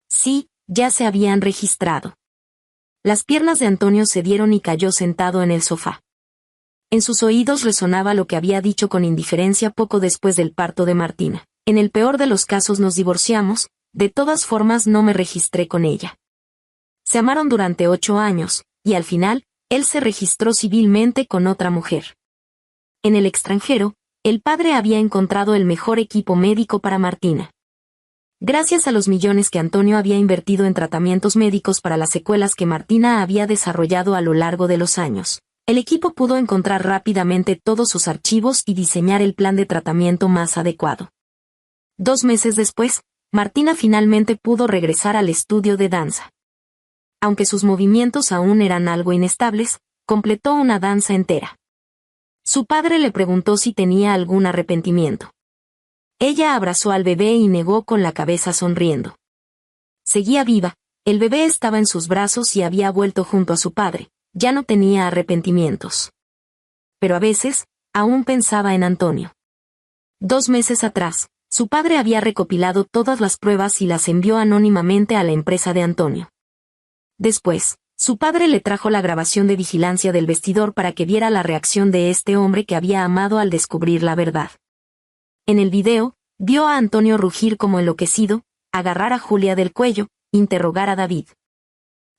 Sí, ya se habían registrado. Las piernas de Antonio cedieron y cayó sentado en el sofá. En sus oídos resonaba lo que había dicho con indiferencia poco después del parto de Martina. En el peor de los casos nos divorciamos, de todas formas no me registré con ella. Se amaron durante 8 años, y al final, él se registró civilmente con otra mujer. En el extranjero, el padre había encontrado el mejor equipo médico para Martina. Gracias a los millones que Antonio había invertido en tratamientos médicos para las secuelas que Martina había desarrollado a lo largo de los años, el equipo pudo encontrar rápidamente todos sus archivos y diseñar el plan de tratamiento más adecuado. 2 meses después, Martina finalmente pudo regresar al estudio de danza. Aunque sus movimientos aún eran algo inestables, completó una danza entera. Su padre le preguntó si tenía algún arrepentimiento. Ella abrazó al bebé y negó con la cabeza sonriendo. Seguía viva, el bebé estaba en sus brazos y había vuelto junto a su padre, ya no tenía arrepentimientos. Pero a veces, aún pensaba en Antonio. 2 meses atrás, su padre había recopilado todas las pruebas y las envió anónimamente a la empresa de Antonio. Después, su padre le trajo la grabación de vigilancia del vestidor para que viera la reacción de este hombre que había amado al descubrir la verdad. En el video, vio a Antonio rugir como enloquecido, agarrar a Julia del cuello, interrogar a David.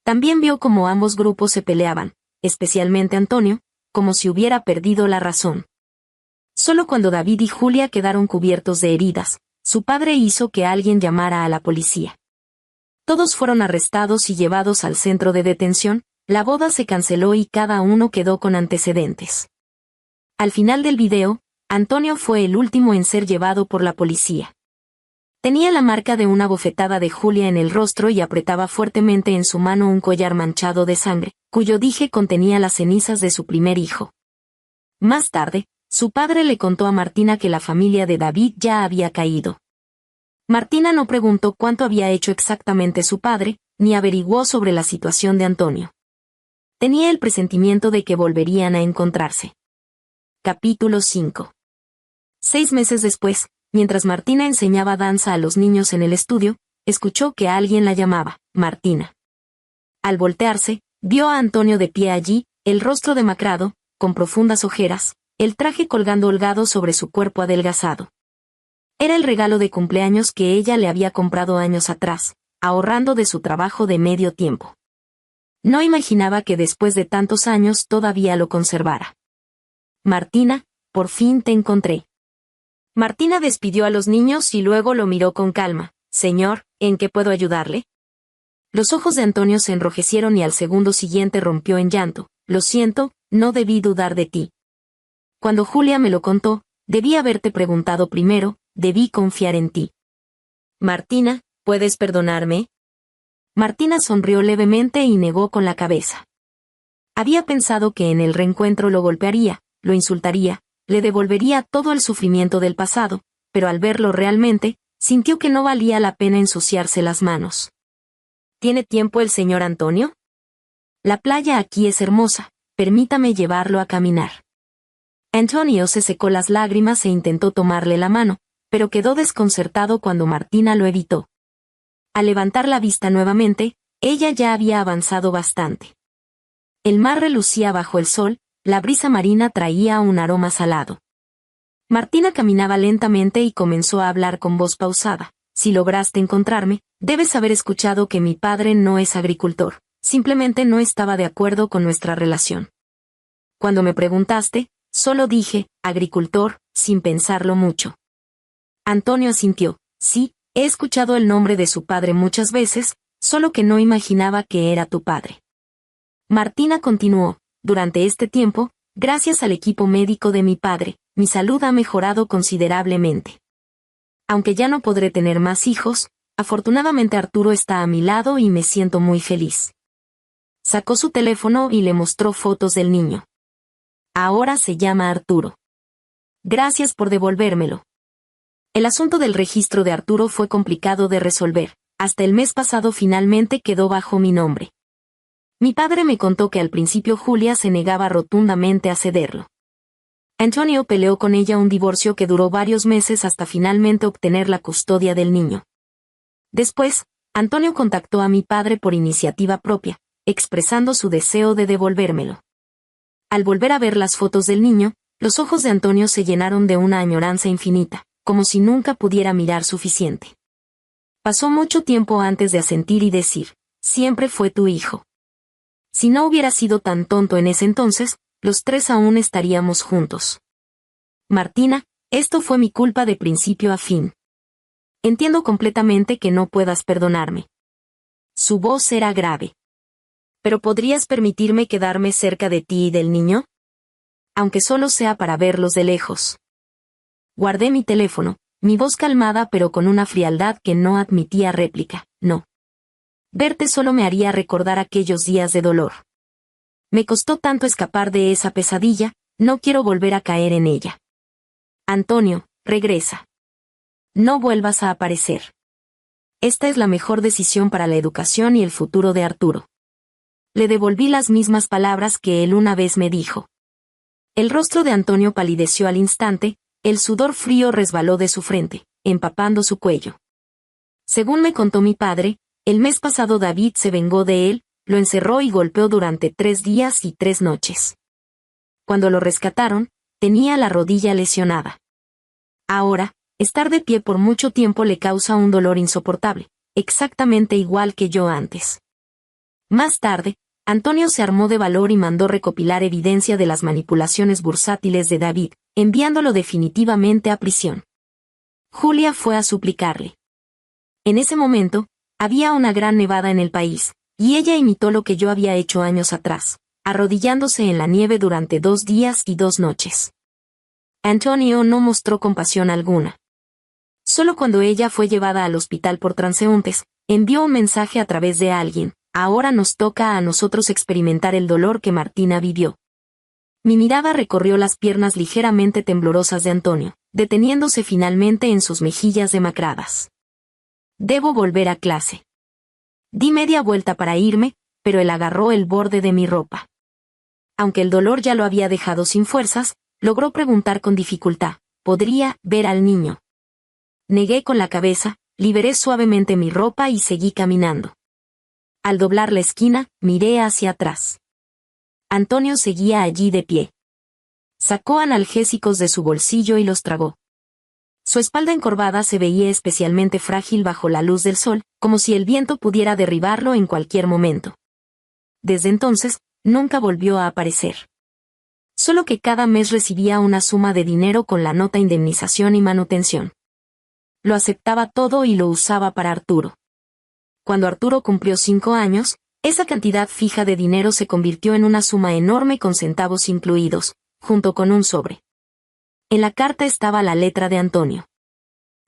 También vio cómo ambos grupos se peleaban, especialmente Antonio, como si hubiera perdido la razón. Solo cuando David y Julia quedaron cubiertos de heridas, su padre hizo que alguien llamara a la policía. Todos fueron arrestados y llevados al centro de detención, la boda se canceló y cada uno quedó con antecedentes. Al final del video, Antonio fue el último en ser llevado por la policía. Tenía la marca de una bofetada de Julia en el rostro y apretaba fuertemente en su mano un collar manchado de sangre, cuyo dije contenía las cenizas de su primer hijo. Más tarde, su padre le contó a Martina que la familia de David ya había caído. Martina no preguntó cuánto había hecho exactamente su padre, ni averiguó sobre la situación de Antonio. Tenía el presentimiento de que volverían a encontrarse. Capítulo 5. 6 meses después, mientras Martina enseñaba danza a los niños en el estudio, escuchó que alguien la llamaba, Martina. Al voltearse, vio a Antonio de pie allí, el rostro demacrado, con profundas ojeras, el traje colgando holgado sobre su cuerpo adelgazado. Era el regalo de cumpleaños que ella le había comprado años atrás, ahorrando de su trabajo de medio tiempo. No imaginaba que después de tantos años todavía lo conservara. Martina, por fin te encontré. Martina despidió a los niños y luego lo miró con calma. Señor, ¿en qué puedo ayudarle? Los ojos de Antonio se enrojecieron y al segundo siguiente rompió en llanto. Lo siento, no debí dudar de ti. Cuando Julia me lo contó, debí haberte preguntado primero, debí confiar en ti. Martina, ¿puedes perdonarme? Martina sonrió levemente y negó con la cabeza. Había pensado que en el reencuentro lo golpearía, lo insultaría, le devolvería todo el sufrimiento del pasado, pero al verlo realmente, sintió que no valía la pena ensuciarse las manos. ¿Tiene tiempo el señor Antonio? La playa aquí es hermosa, permítame llevarlo a caminar. Antonio se secó las lágrimas e intentó tomarle la mano, pero quedó desconcertado cuando Martina lo evitó. Al levantar la vista nuevamente, ella ya había avanzado bastante. El mar relucía bajo el sol, la brisa marina traía un aroma salado. Martina caminaba lentamente y comenzó a hablar con voz pausada. Si lograste encontrarme, debes haber escuchado que mi padre no es agricultor, simplemente no estaba de acuerdo con nuestra relación. Cuando me preguntaste, solo dije, agricultor, sin pensarlo mucho. Antonio asintió. Sí, he escuchado el nombre de su padre muchas veces, solo que no imaginaba que era tu padre. Martina continuó. Durante este tiempo, gracias al equipo médico de mi padre, mi salud ha mejorado considerablemente. Aunque ya no podré tener más hijos, afortunadamente Arturo está a mi lado y me siento muy feliz. Sacó su teléfono y le mostró fotos del niño. Ahora se llama Arturo. Gracias por devolvérmelo. El asunto del registro de Arturo fue complicado de resolver. Hasta el mes pasado finalmente quedó bajo mi nombre. Mi padre me contó que al principio Julia se negaba rotundamente a cederlo. Antonio peleó con ella un divorcio que duró varios meses hasta finalmente obtener la custodia del niño. Después, Antonio contactó a mi padre por iniciativa propia, expresando su deseo de devolvérmelo. Al volver a ver las fotos del niño, los ojos de Antonio se llenaron de una añoranza infinita, como si nunca pudiera mirar suficiente. Pasó mucho tiempo antes de asentir y decir, siempre fue tu hijo. Si no hubiera sido tan tonto en ese entonces, los tres aún estaríamos juntos. Martina, esto fue mi culpa de principio a fin. Entiendo completamente que no puedas perdonarme. Su voz era grave. ¿Pero podrías permitirme quedarme cerca de ti y del niño? Aunque solo sea para verlos de lejos. Guardé mi teléfono, mi voz calmada pero con una frialdad que no admitía réplica, no. Verte solo me haría recordar aquellos días de dolor. Me costó tanto escapar de esa pesadilla, no quiero volver a caer en ella. Antonio, regresa. No vuelvas a aparecer. Esta es la mejor decisión para la educación y el futuro de Arturo. Le devolví las mismas palabras que él una vez me dijo. El rostro de Antonio palideció al instante, el sudor frío resbaló de su frente, empapando su cuello. Según me contó mi padre, el mes pasado David se vengó de él, lo encerró y golpeó durante 3 días y 3 noches. Cuando lo rescataron, tenía la rodilla lesionada. Ahora, estar de pie por mucho tiempo le causa un dolor insoportable, exactamente igual que yo antes. Más tarde, Antonio se armó de valor y mandó recopilar evidencia de las manipulaciones bursátiles de David, enviándolo definitivamente a prisión. Julia fue a suplicarle. En ese momento, había una gran nevada en el país, y ella imitó lo que yo había hecho años atrás, arrodillándose en la nieve durante 2 días y 2 noches. Antonio no mostró compasión alguna. Solo cuando ella fue llevada al hospital por transeúntes, envió un mensaje a través de alguien. Ahora nos toca a nosotros experimentar el dolor que Martina vivió. Mi mirada recorrió las piernas ligeramente temblorosas de Antonio, deteniéndose finalmente en sus mejillas demacradas. Debo volver a clase. Di media vuelta para irme, pero él agarró el borde de mi ropa. Aunque el dolor ya lo había dejado sin fuerzas, logró preguntar con dificultad, ¿podría ver al niño? Negué con la cabeza, liberé suavemente mi ropa y seguí caminando. Al doblar la esquina, miré hacia atrás. Antonio seguía allí de pie. Sacó analgésicos de su bolsillo y los tragó. Su espalda encorvada se veía especialmente frágil bajo la luz del sol, como si el viento pudiera derribarlo en cualquier momento. Desde entonces, nunca volvió a aparecer. Solo que cada mes recibía una suma de dinero con la nota indemnización y manutención. Lo aceptaba todo y lo usaba para Arturo. Cuando Arturo cumplió 5 años, esa cantidad fija de dinero se convirtió en una suma enorme con centavos incluidos, junto con un sobre. En la carta estaba la letra de Antonio.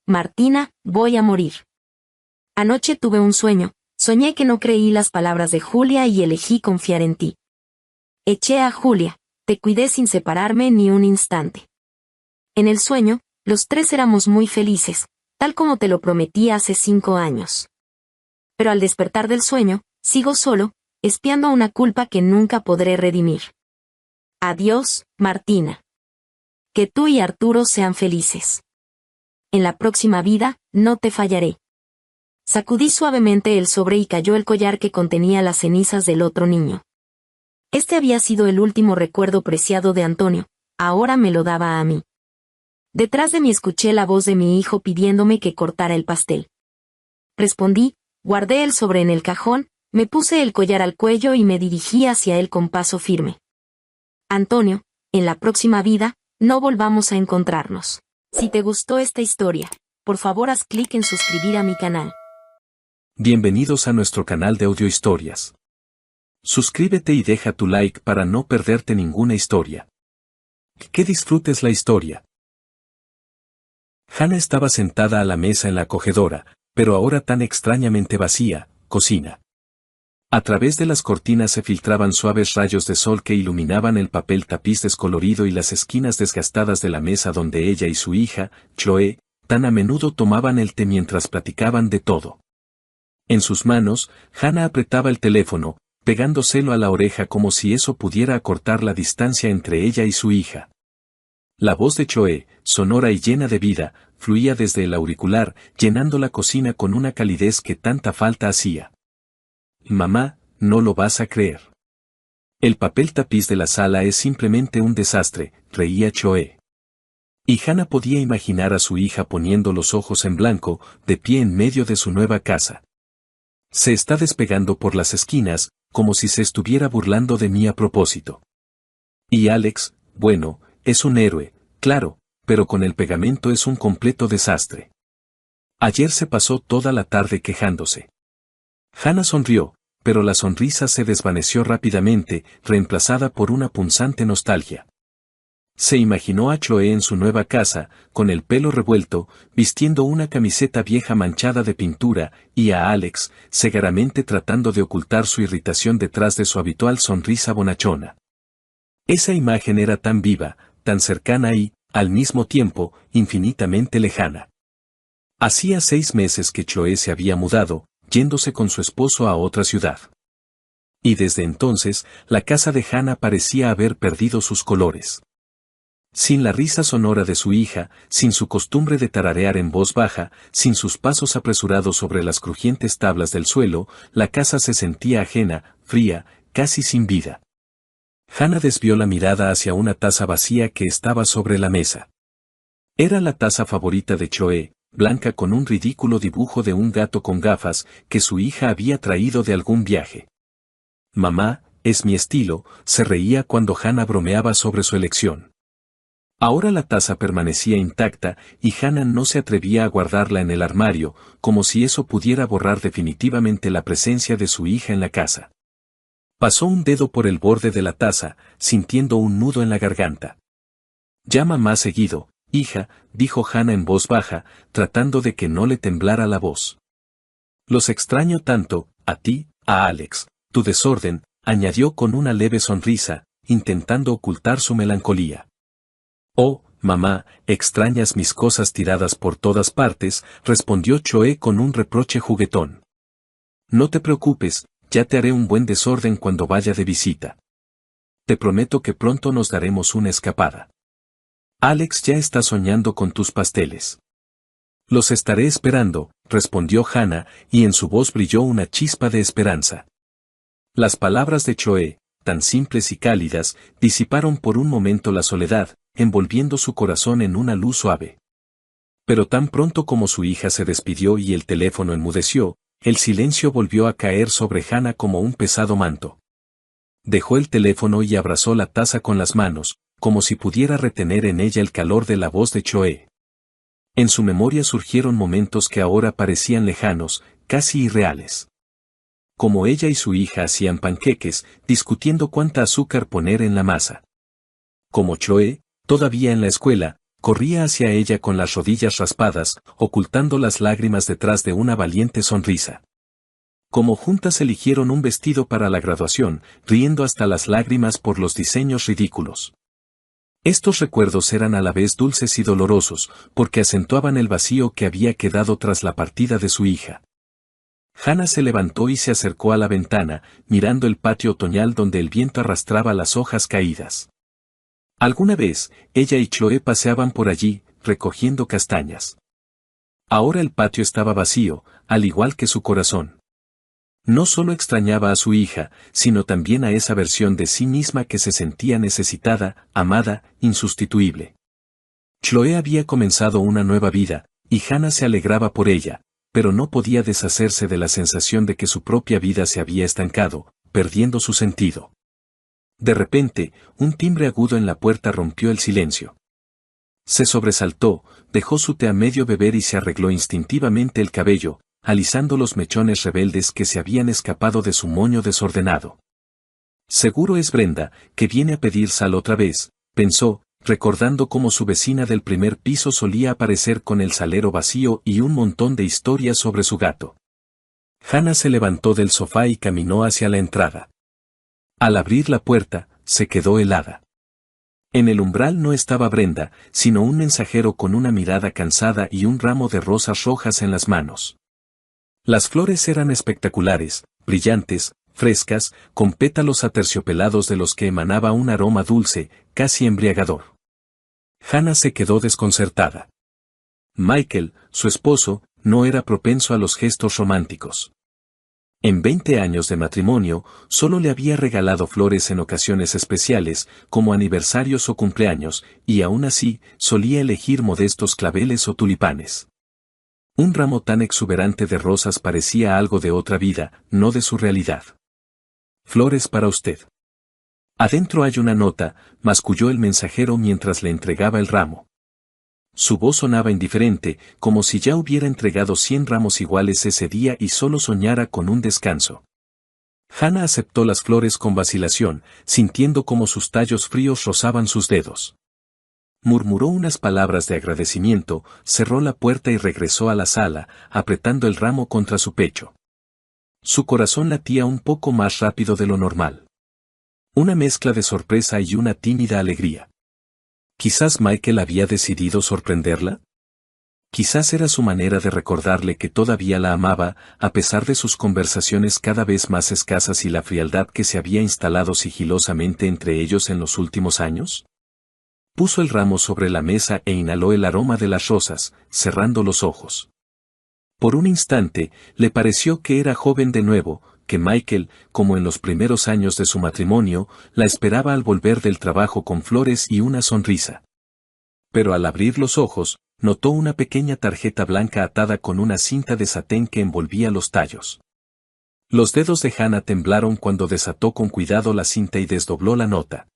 Martina, voy a morir. Anoche tuve un sueño, soñé que no creí las palabras de Julia y elegí confiar en ti. Eché a Julia, te cuidé sin separarme ni un instante. En el sueño, los 3 éramos muy felices, tal como te lo prometí hace 5 años. Pero al despertar del sueño, sigo solo, espiando una culpa que nunca podré redimir. Adiós, Martina. Que tú y Arturo sean felices. En la próxima vida, no te fallaré. Sacudí suavemente el sobre y cayó el collar que contenía las cenizas del otro niño. Este había sido el último recuerdo preciado de Antonio, ahora me lo daba a mí. Detrás de mí escuché la voz de mi hijo pidiéndome que cortara el pastel. Respondí, guardé el sobre en el cajón, me puse el collar al cuello y me dirigí hacia él con paso firme. Antonio, en la próxima vida, no volvamos a encontrarnos. Si te gustó esta historia, por favor haz clic en suscribir a mi canal. Bienvenidos a nuestro canal de audiohistorias. Suscríbete y deja tu like para no perderte ninguna historia. Que disfrutes la historia. Hannah estaba sentada a la mesa en la acogedora, pero ahora tan extrañamente vacía, cocina. A través de las cortinas se filtraban suaves rayos de sol que iluminaban el papel tapiz descolorido y las esquinas desgastadas de la mesa donde ella y su hija, Chloe, tan a menudo tomaban el té mientras platicaban de todo. En sus manos, Hannah apretaba el teléfono, pegándoselo a la oreja como si eso pudiera acortar la distancia entre ella y su hija. La voz de Choe, sonora y llena de vida, fluía desde el auricular, llenando la cocina con una calidez que tanta falta hacía. Mamá, no lo vas a creer. El papel tapiz de la sala es simplemente un desastre, reía Choe. Y Hana podía imaginar a su hija poniendo los ojos en blanco, de pie en medio de su nueva casa. Se está despegando por las esquinas, como si se estuviera burlando de mí a propósito. Y Alex, bueno, es un héroe, claro, pero con el pegamento es un completo desastre. Ayer se pasó toda la tarde quejándose. Hana sonrió, pero la sonrisa se desvaneció rápidamente, reemplazada por una punzante nostalgia. Se imaginó a Choe en su nueva casa, con el pelo revuelto, vistiendo una camiseta vieja manchada de pintura, y a Alex, cegaramente tratando de ocultar su irritación detrás de su habitual sonrisa bonachona. Esa imagen era tan viva, tan cercana y, al mismo tiempo, infinitamente lejana. Hacía 6 meses que Choe se había mudado, yéndose con su esposo a otra ciudad. Y desde entonces, la casa de Hana parecía haber perdido sus colores. Sin la risa sonora de su hija, sin su costumbre de tararear en voz baja, sin sus pasos apresurados sobre las crujientes tablas del suelo, la casa se sentía ajena, fría, casi sin vida. Hana desvió la mirada hacia una taza vacía que estaba sobre la mesa. Era la taza favorita de Choe, blanca con un ridículo dibujo de un gato con gafas, que su hija había traído de algún viaje. Mamá, es mi estilo, se reía cuando Hana bromeaba sobre su elección. Ahora la taza permanecía intacta, y Hana no se atrevía a guardarla en el armario, como si eso pudiera borrar definitivamente la presencia de su hija en la casa. Pasó un dedo por el borde de la taza, sintiendo un nudo en la garganta. Llama más seguido, hija, dijo Hana en voz baja, tratando de que no le temblara la voz. Los extraño tanto, a ti, a Alex, tu desorden, añadió con una leve sonrisa, intentando ocultar su melancolía. Oh, mamá, extrañas mis cosas tiradas por todas partes, respondió Choe con un reproche juguetón. No te preocupes, ya te haré un buen desorden cuando vaya de visita. Te prometo que pronto nos daremos una escapada. Alex ya está soñando con tus pasteles. Los estaré esperando, respondió Hana, y en su voz brilló una chispa de esperanza. Las palabras de Choe, tan simples y cálidas, disiparon por un momento la soledad, envolviendo su corazón en una luz suave. Pero tan pronto como su hija se despidió y el teléfono enmudeció, el silencio volvió a caer sobre Hana como un pesado manto. Dejó el teléfono y abrazó la taza con las manos, como si pudiera retener en ella el calor de la voz de Choe. En su memoria surgieron momentos que ahora parecían lejanos, casi irreales. Como ella y su hija hacían panqueques, discutiendo cuánta azúcar poner en la masa. Como Choe, todavía en la escuela, corría hacia ella con las rodillas raspadas, ocultando las lágrimas detrás de una valiente sonrisa. Como juntas eligieron un vestido para la graduación, riendo hasta las lágrimas por los diseños ridículos. Estos recuerdos eran a la vez dulces y dolorosos, porque acentuaban el vacío que había quedado tras la partida de su hija. Hana se levantó y se acercó a la ventana, mirando el patio otoñal donde el viento arrastraba las hojas caídas. Alguna vez, ella y Choe paseaban por allí, recogiendo castañas. Ahora el patio estaba vacío, al igual que su corazón. No solo extrañaba a su hija, sino también a esa versión de sí misma que se sentía necesitada, amada, insustituible. Choe había comenzado una nueva vida, y Hana se alegraba por ella, pero no podía deshacerse de la sensación de que su propia vida se había estancado, perdiendo su sentido. De repente, un timbre agudo en la puerta rompió el silencio. Se sobresaltó, dejó su té a medio beber y se arregló instintivamente el cabello, alisando los mechones rebeldes que se habían escapado de su moño desordenado. Seguro es Brenda, que viene a pedir sal otra vez, pensó, recordando cómo su vecina del primer piso solía aparecer con el salero vacío y un montón de historias sobre su gato. Hana se levantó del sofá y caminó hacia la entrada. Al abrir la puerta, se quedó helada. En el umbral no estaba Brenda, sino un mensajero con una mirada cansada y un ramo de rosas rojas en las manos. Las flores eran espectaculares, brillantes, frescas, con pétalos aterciopelados de los que emanaba un aroma dulce, casi embriagador. Hannah se quedó desconcertada. Michael, su esposo, no era propenso a los gestos románticos. En 20 años de matrimonio, solo le había regalado flores en ocasiones especiales, como aniversarios o cumpleaños, y aún así, solía elegir modestos claveles o tulipanes. Un ramo tan exuberante de rosas parecía algo de otra vida, no de su realidad. Flores para usted. Adentro hay una nota, masculló el mensajero mientras le entregaba el ramo. Su voz sonaba indiferente, como si ya hubiera entregado 100 ramos iguales ese día y solo soñara con un descanso. Hannah aceptó las flores con vacilación, sintiendo como sus tallos fríos rozaban sus dedos. Murmuró unas palabras de agradecimiento, cerró la puerta y regresó a la sala, apretando el ramo contra su pecho. Su corazón latía un poco más rápido de lo normal. Una mezcla de sorpresa y una tímida alegría. ¿Quizás Michael había decidido sorprenderla? Quizás era su manera de recordarle que todavía la amaba, a pesar de sus conversaciones cada vez más escasas y la frialdad que se había instalado sigilosamente entre ellos en los últimos años. Puso el ramo sobre la mesa e inhaló el aroma de las rosas, cerrando los ojos. Por un instante, le pareció que era joven de nuevo, que Michael, como en los primeros años de su matrimonio, la esperaba al volver del trabajo con flores y una sonrisa. Pero al abrir los ojos, notó una pequeña tarjeta blanca atada con una cinta de satén que envolvía los tallos. Los dedos de Hannah temblaron cuando desató con cuidado la cinta y desdobló la nota.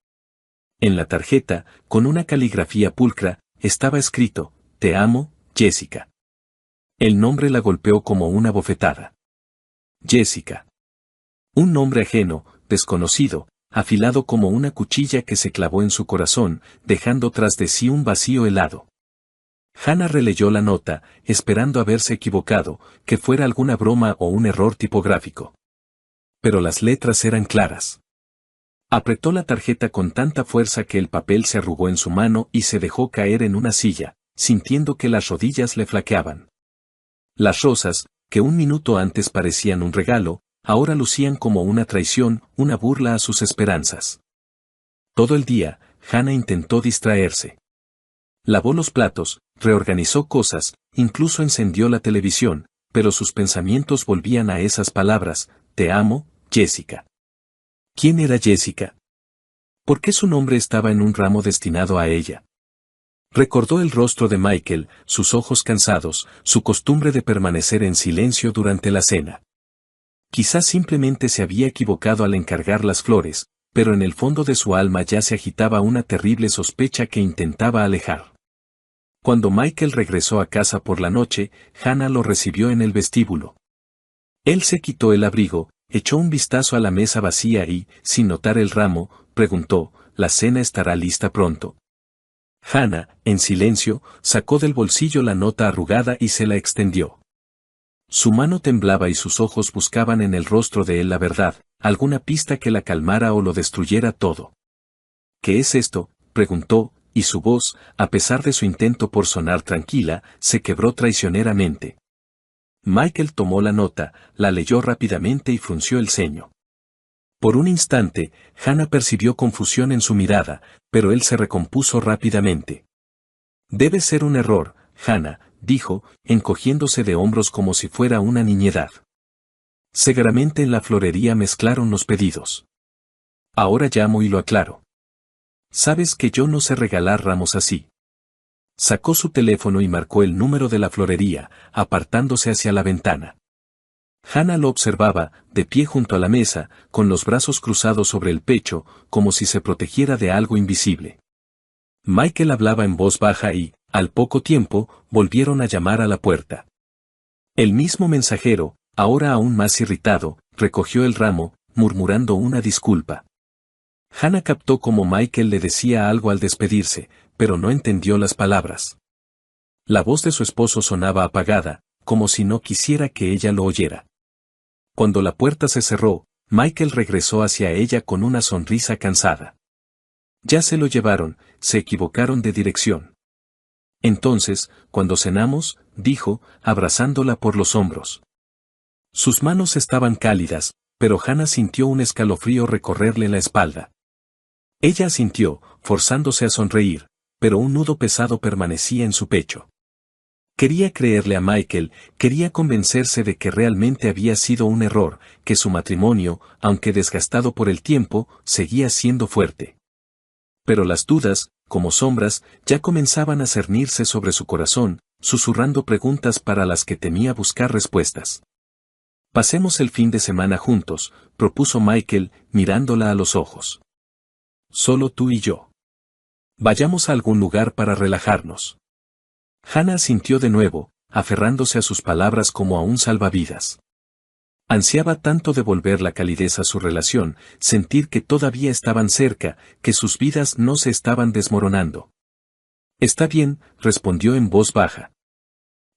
En la tarjeta, con una caligrafía pulcra, estaba escrito: «Te amo, Jessica». El nombre la golpeó como una bofetada. Jessica. Un nombre ajeno, desconocido, afilado como una cuchilla que se clavó en su corazón, dejando tras de sí un vacío helado. Hannah releyó la nota, esperando haberse equivocado, que fuera alguna broma o un error tipográfico. Pero las letras eran claras. Apretó la tarjeta con tanta fuerza que el papel se arrugó en su mano y se dejó caer en una silla, sintiendo que las rodillas le flaqueaban. Las rosas, que un minuto antes parecían un regalo, ahora lucían como una traición, una burla a sus esperanzas. Todo el día, Hannah intentó distraerse. Lavó los platos, reorganizó cosas, incluso encendió la televisión, pero sus pensamientos volvían a esas palabras: «Te amo, Jessica». ¿Quién era Jessica? ¿Por qué su nombre estaba en un ramo destinado a ella? Recordó el rostro de Michael, sus ojos cansados, su costumbre de permanecer en silencio durante la cena. Quizás simplemente se había equivocado al encargar las flores, pero en el fondo de su alma ya se agitaba una terrible sospecha que intentaba alejar. Cuando Michael regresó a casa por la noche, Hannah lo recibió en el vestíbulo. Él se quitó el abrigo, echó un vistazo a la mesa vacía y, sin notar el ramo, preguntó: «¿La cena estará lista pronto?». Hannah, en silencio, sacó del bolsillo la nota arrugada y se la extendió. Su mano temblaba y sus ojos buscaban en el rostro de él la verdad, alguna pista que la calmara o lo destruyera todo. «¿Qué es esto?», preguntó, y su voz, a pesar de su intento por sonar tranquila, se quebró traicioneramente. Michael tomó la nota, la leyó rápidamente y frunció el ceño. Por un instante, Hannah percibió confusión en su mirada, pero él se recompuso rápidamente. «Debe ser un error, Hannah», dijo, encogiéndose de hombros como si fuera una niñedad. Seguramente en la florería mezclaron los pedidos. Ahora llamo y lo aclaro. Sabes que yo no sé regalar ramos así. Sacó su teléfono y marcó el número de la florería, apartándose hacia la ventana. Hannah lo observaba, de pie junto a la mesa, con los brazos cruzados sobre el pecho, como si se protegiera de algo invisible. Michael hablaba en voz baja y, al poco tiempo, volvieron a llamar a la puerta. El mismo mensajero, ahora aún más irritado, recogió el ramo, murmurando una disculpa. Hannah captó cómo Michael le decía algo al despedirse, pero no entendió las palabras. La voz de su esposo sonaba apagada, como si no quisiera que ella lo oyera. Cuando la puerta se cerró, Michael regresó hacia ella con una sonrisa cansada. «Ya se lo llevaron, se equivocaron de dirección». «Entonces, cuando cenamos», dijo, abrazándola por los hombros. Sus manos estaban cálidas, pero Hannah sintió un escalofrío recorrerle la espalda. Ella asintió, forzándose a sonreír, pero un nudo pesado permanecía en su pecho. Quería creerle a Michael, quería convencerse de que realmente había sido un error, que su matrimonio, aunque desgastado por el tiempo, seguía siendo fuerte. Pero las dudas, como sombras, ya comenzaban a cernirse sobre su corazón, susurrando preguntas para las que temía buscar respuestas. Pasemos el fin de semana juntos, propuso Michael, mirándola a los ojos. Solo tú y yo. Vayamos a algún lugar para relajarnos. Hannah asintió de nuevo, aferrándose a sus palabras como a un salvavidas. Ansiaba tanto devolver la calidez a su relación, sentir que todavía estaban cerca, que sus vidas no se estaban desmoronando. Está bien, respondió en voz baja.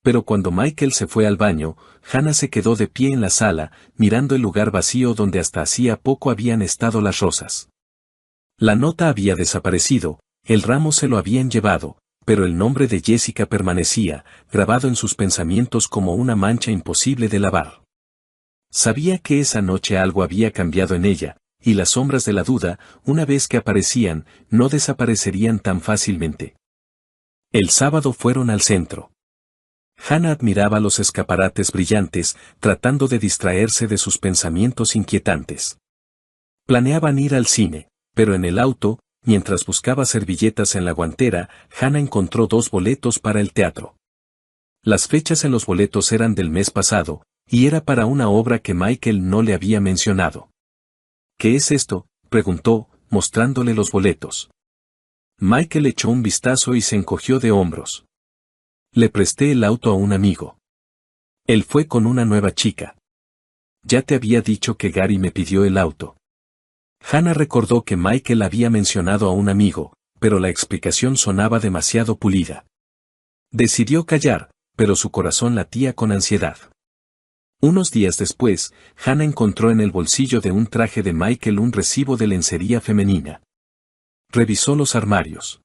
Pero cuando Michael se fue al baño, Hannah se quedó de pie en la sala, mirando el lugar vacío donde hasta hacía poco habían estado las rosas. La nota había desaparecido, el ramo se lo habían llevado, pero el nombre de Jessica permanecía, grabado en sus pensamientos como una mancha imposible de lavar. Sabía que esa noche algo había cambiado en ella, y las sombras de la duda, una vez que aparecían, no desaparecerían tan fácilmente. El sábado fueron al centro. Hannah admiraba los escaparates brillantes, tratando de distraerse de sus pensamientos inquietantes. Planeaban ir al cine, pero en el auto, mientras buscaba servilletas en la guantera, Hannah encontró 2 boletos para el teatro. Las fechas en los boletos eran del mes pasado, y era para una obra que Michael no le había mencionado. ¿Qué es esto?, preguntó, mostrándole los boletos. Michael echó un vistazo y se encogió de hombros. Le presté el auto a un amigo. Él fue con una nueva chica. Ya te había dicho que Gary me pidió el auto. Hannah recordó que Michael había mencionado a un amigo, pero la explicación sonaba demasiado pulida. Decidió callar, pero su corazón latía con ansiedad. Unos días después, Hannah encontró en el bolsillo de un traje de Michael un recibo de lencería femenina. Revisó los armarios.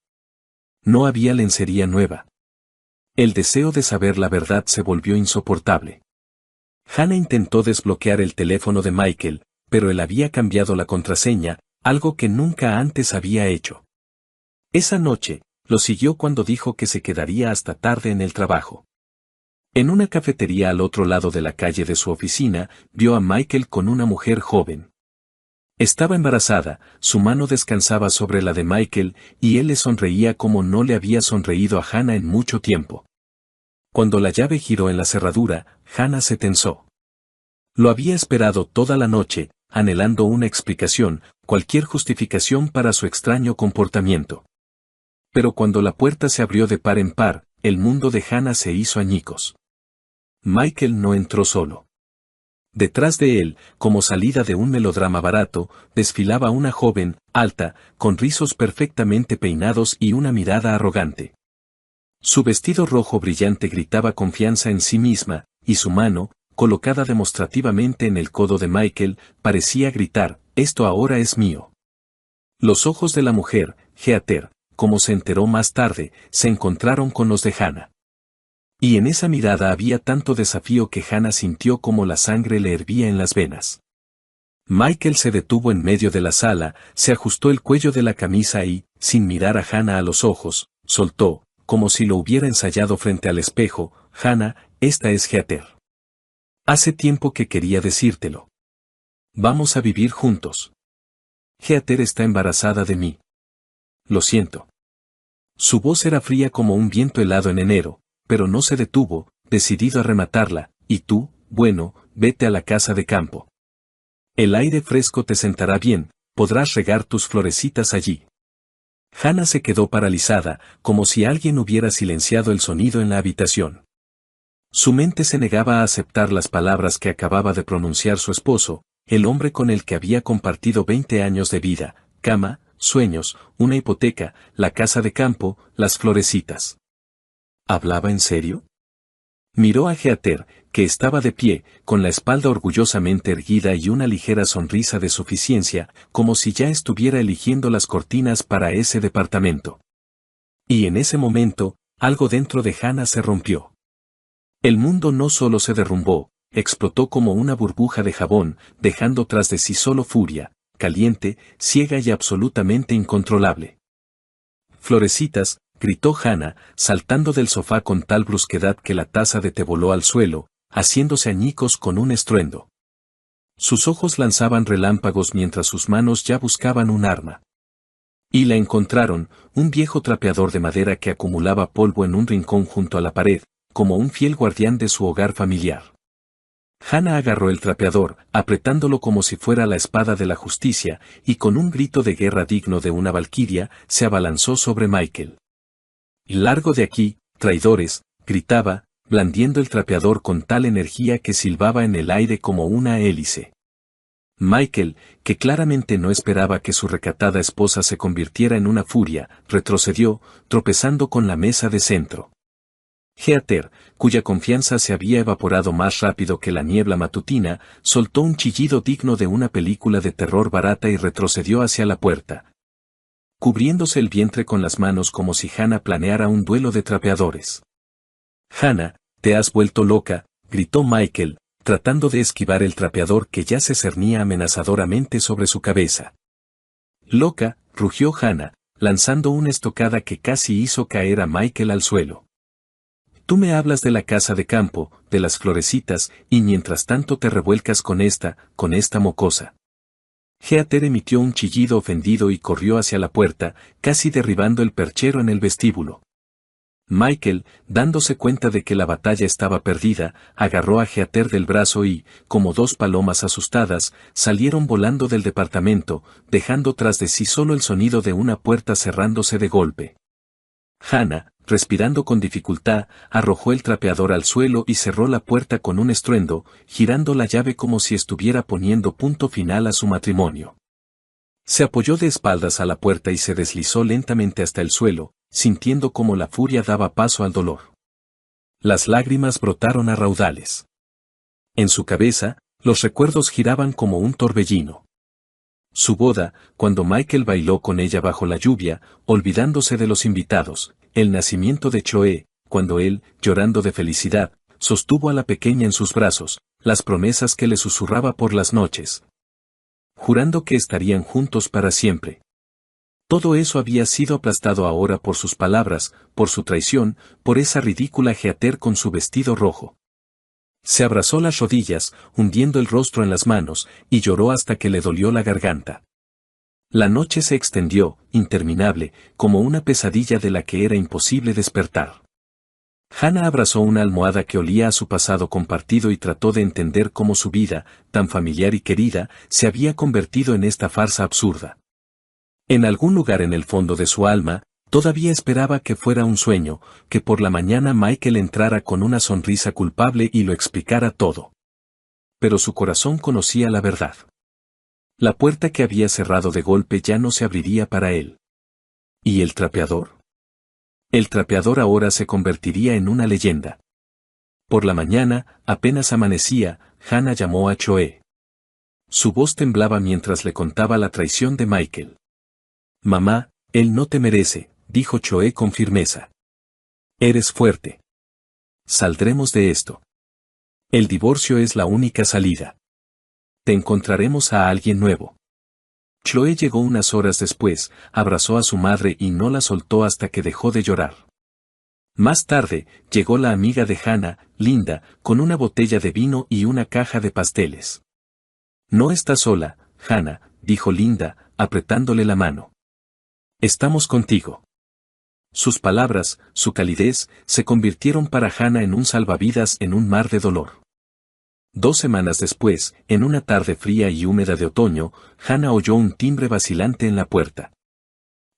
No había lencería nueva. El deseo de saber la verdad se volvió insoportable. Hannah intentó desbloquear el teléfono de Michael, pero él había cambiado la contraseña, algo que nunca antes había hecho. Esa noche, lo siguió cuando dijo que se quedaría hasta tarde en el trabajo. En una cafetería al otro lado de la calle de su oficina, vio a Michael con una mujer joven. Estaba embarazada, su mano descansaba sobre la de Michael, y él le sonreía como no le había sonreído a Hannah en mucho tiempo. Cuando la llave giró en la cerradura, Hannah se tensó. Lo había esperado toda la noche, anhelando una explicación, cualquier justificación para su extraño comportamiento. Pero cuando la puerta se abrió de par en par, el mundo de Hannah se hizo añicos. Michael no entró solo. Detrás de él, como salida de un melodrama barato, desfilaba una joven, alta, con rizos perfectamente peinados y una mirada arrogante. Su vestido rojo brillante gritaba confianza en sí misma, y su mano, colocada demostrativamente en el codo de Michael, parecía gritar, «Esto ahora es mío». Los ojos de la mujer, Heather, como se enteró más tarde, se encontraron con los de Hannah. Y en esa mirada había tanto desafío que Hannah sintió como la sangre le hervía en las venas. Michael se detuvo en medio de la sala, se ajustó el cuello de la camisa y, sin mirar a Hannah a los ojos, soltó, como si lo hubiera ensayado frente al espejo, «Hannah, esta es Heather. Hace tiempo que quería decírtelo. Vamos a vivir juntos. Heather está embarazada de mí. Lo siento». Su voz era fría como un viento helado en enero, pero no se detuvo, decidido a rematarla, «Y tú, bueno, vete a la casa de campo. El aire fresco te sentará bien, podrás regar tus florecitas allí». Hannah se quedó paralizada, como si alguien hubiera silenciado el sonido en la habitación. Su mente se negaba a aceptar las palabras que acababa de pronunciar su esposo, el hombre con el que había compartido 20 años de vida, cama, sueños, una hipoteca, la casa de campo, las florecitas. ¿Hablaba en serio? Miró a Heather, que estaba de pie, con la espalda orgullosamente erguida y una ligera sonrisa de suficiencia, como si ya estuviera eligiendo las cortinas para ese departamento. Y en ese momento, algo dentro de Hannah se rompió. El mundo no solo se derrumbó, explotó como una burbuja de jabón, dejando tras de sí solo furia, caliente, ciega y absolutamente incontrolable. «Florecitas», gritó Hannah, saltando del sofá con tal brusquedad que la taza de té voló al suelo, haciéndose añicos con un estruendo. Sus ojos lanzaban relámpagos mientras sus manos ya buscaban un arma. Y la encontraron, un viejo trapeador de madera que acumulaba polvo en un rincón junto a la pared, como un fiel guardián de su hogar familiar. Hannah agarró el trapeador, apretándolo como si fuera la espada de la justicia, y con un grito de guerra digno de una valquiria, se abalanzó sobre Michael. «Largo de aquí, traidores», gritaba, blandiendo el trapeador con tal energía que silbaba en el aire como una hélice. Michael, que claramente no esperaba que su recatada esposa se convirtiera en una furia, retrocedió, tropezando con la mesa de centro. Heather, cuya confianza se había evaporado más rápido que la niebla matutina, soltó un chillido digno de una película de terror barata y retrocedió hacia la puerta, cubriéndose el vientre con las manos como si Hannah planeara un duelo de trapeadores. «Hannah, te has vuelto loca», gritó Michael, tratando de esquivar el trapeador que ya se cernía amenazadoramente sobre su cabeza. «Loca», rugió Hannah, lanzando una estocada que casi hizo caer a Michael al suelo. «Tú me hablas de la casa de campo, de las florecitas, y mientras tanto te revuelcas con esta mocosa». Heather emitió un chillido ofendido y corrió hacia la puerta, casi derribando el perchero en el vestíbulo. Michael, dándose cuenta de que la batalla estaba perdida, agarró a Heather del brazo y, como dos palomas asustadas, salieron volando del departamento, dejando tras de sí solo el sonido de una puerta cerrándose de golpe. Hannah, respirando con dificultad, arrojó el trapeador al suelo y cerró la puerta con un estruendo, girando la llave como si estuviera poniendo punto final a su matrimonio. Se apoyó de espaldas a la puerta y se deslizó lentamente hasta el suelo, sintiendo cómo la furia daba paso al dolor. Las lágrimas brotaron a raudales. En su cabeza, los recuerdos giraban como un torbellino. Su boda, cuando Michael bailó con ella bajo la lluvia, olvidándose de los invitados, el nacimiento de Choe, cuando él, llorando de felicidad, sostuvo a la pequeña en sus brazos, las promesas que le susurraba por las noches, jurando que estarían juntos para siempre. Todo eso había sido aplastado ahora por sus palabras, por su traición, por esa ridícula Heather con su vestido rojo. Se abrazó las rodillas, hundiendo el rostro en las manos, y lloró hasta que le dolió la garganta. La noche se extendió, interminable, como una pesadilla de la que era imposible despertar. Hannah abrazó una almohada que olía a su pasado compartido y trató de entender cómo su vida, tan familiar y querida, se había convertido en esta farsa absurda. En algún lugar en el fondo de su alma, todavía esperaba que fuera un sueño, que por la mañana Michael entrara con una sonrisa culpable y lo explicara todo. Pero su corazón conocía la verdad. La puerta que había cerrado de golpe ya no se abriría para él. ¿Y el trapeador? El trapeador ahora se convertiría en una leyenda. Por la mañana, apenas amanecía, Hannah llamó a Choe. Su voz temblaba mientras le contaba la traición de Michael. «Mamá, él no te merece», dijo Choe con firmeza. «Eres fuerte. Saldremos de esto. El divorcio es la única salida. Te encontraremos a alguien nuevo». Choe llegó unas horas después, abrazó a su madre y no la soltó hasta que dejó de llorar. Más tarde, llegó la amiga de Hannah, Linda, con una botella de vino y una caja de pasteles. «No estás sola, Hannah», dijo Linda, apretándole la mano. «Estamos contigo». Sus palabras, su calidez, se convirtieron para Hannah en un salvavidas en un mar de dolor. 2 semanas después, en una tarde fría y húmeda de otoño, Hannah oyó un timbre vacilante en la puerta.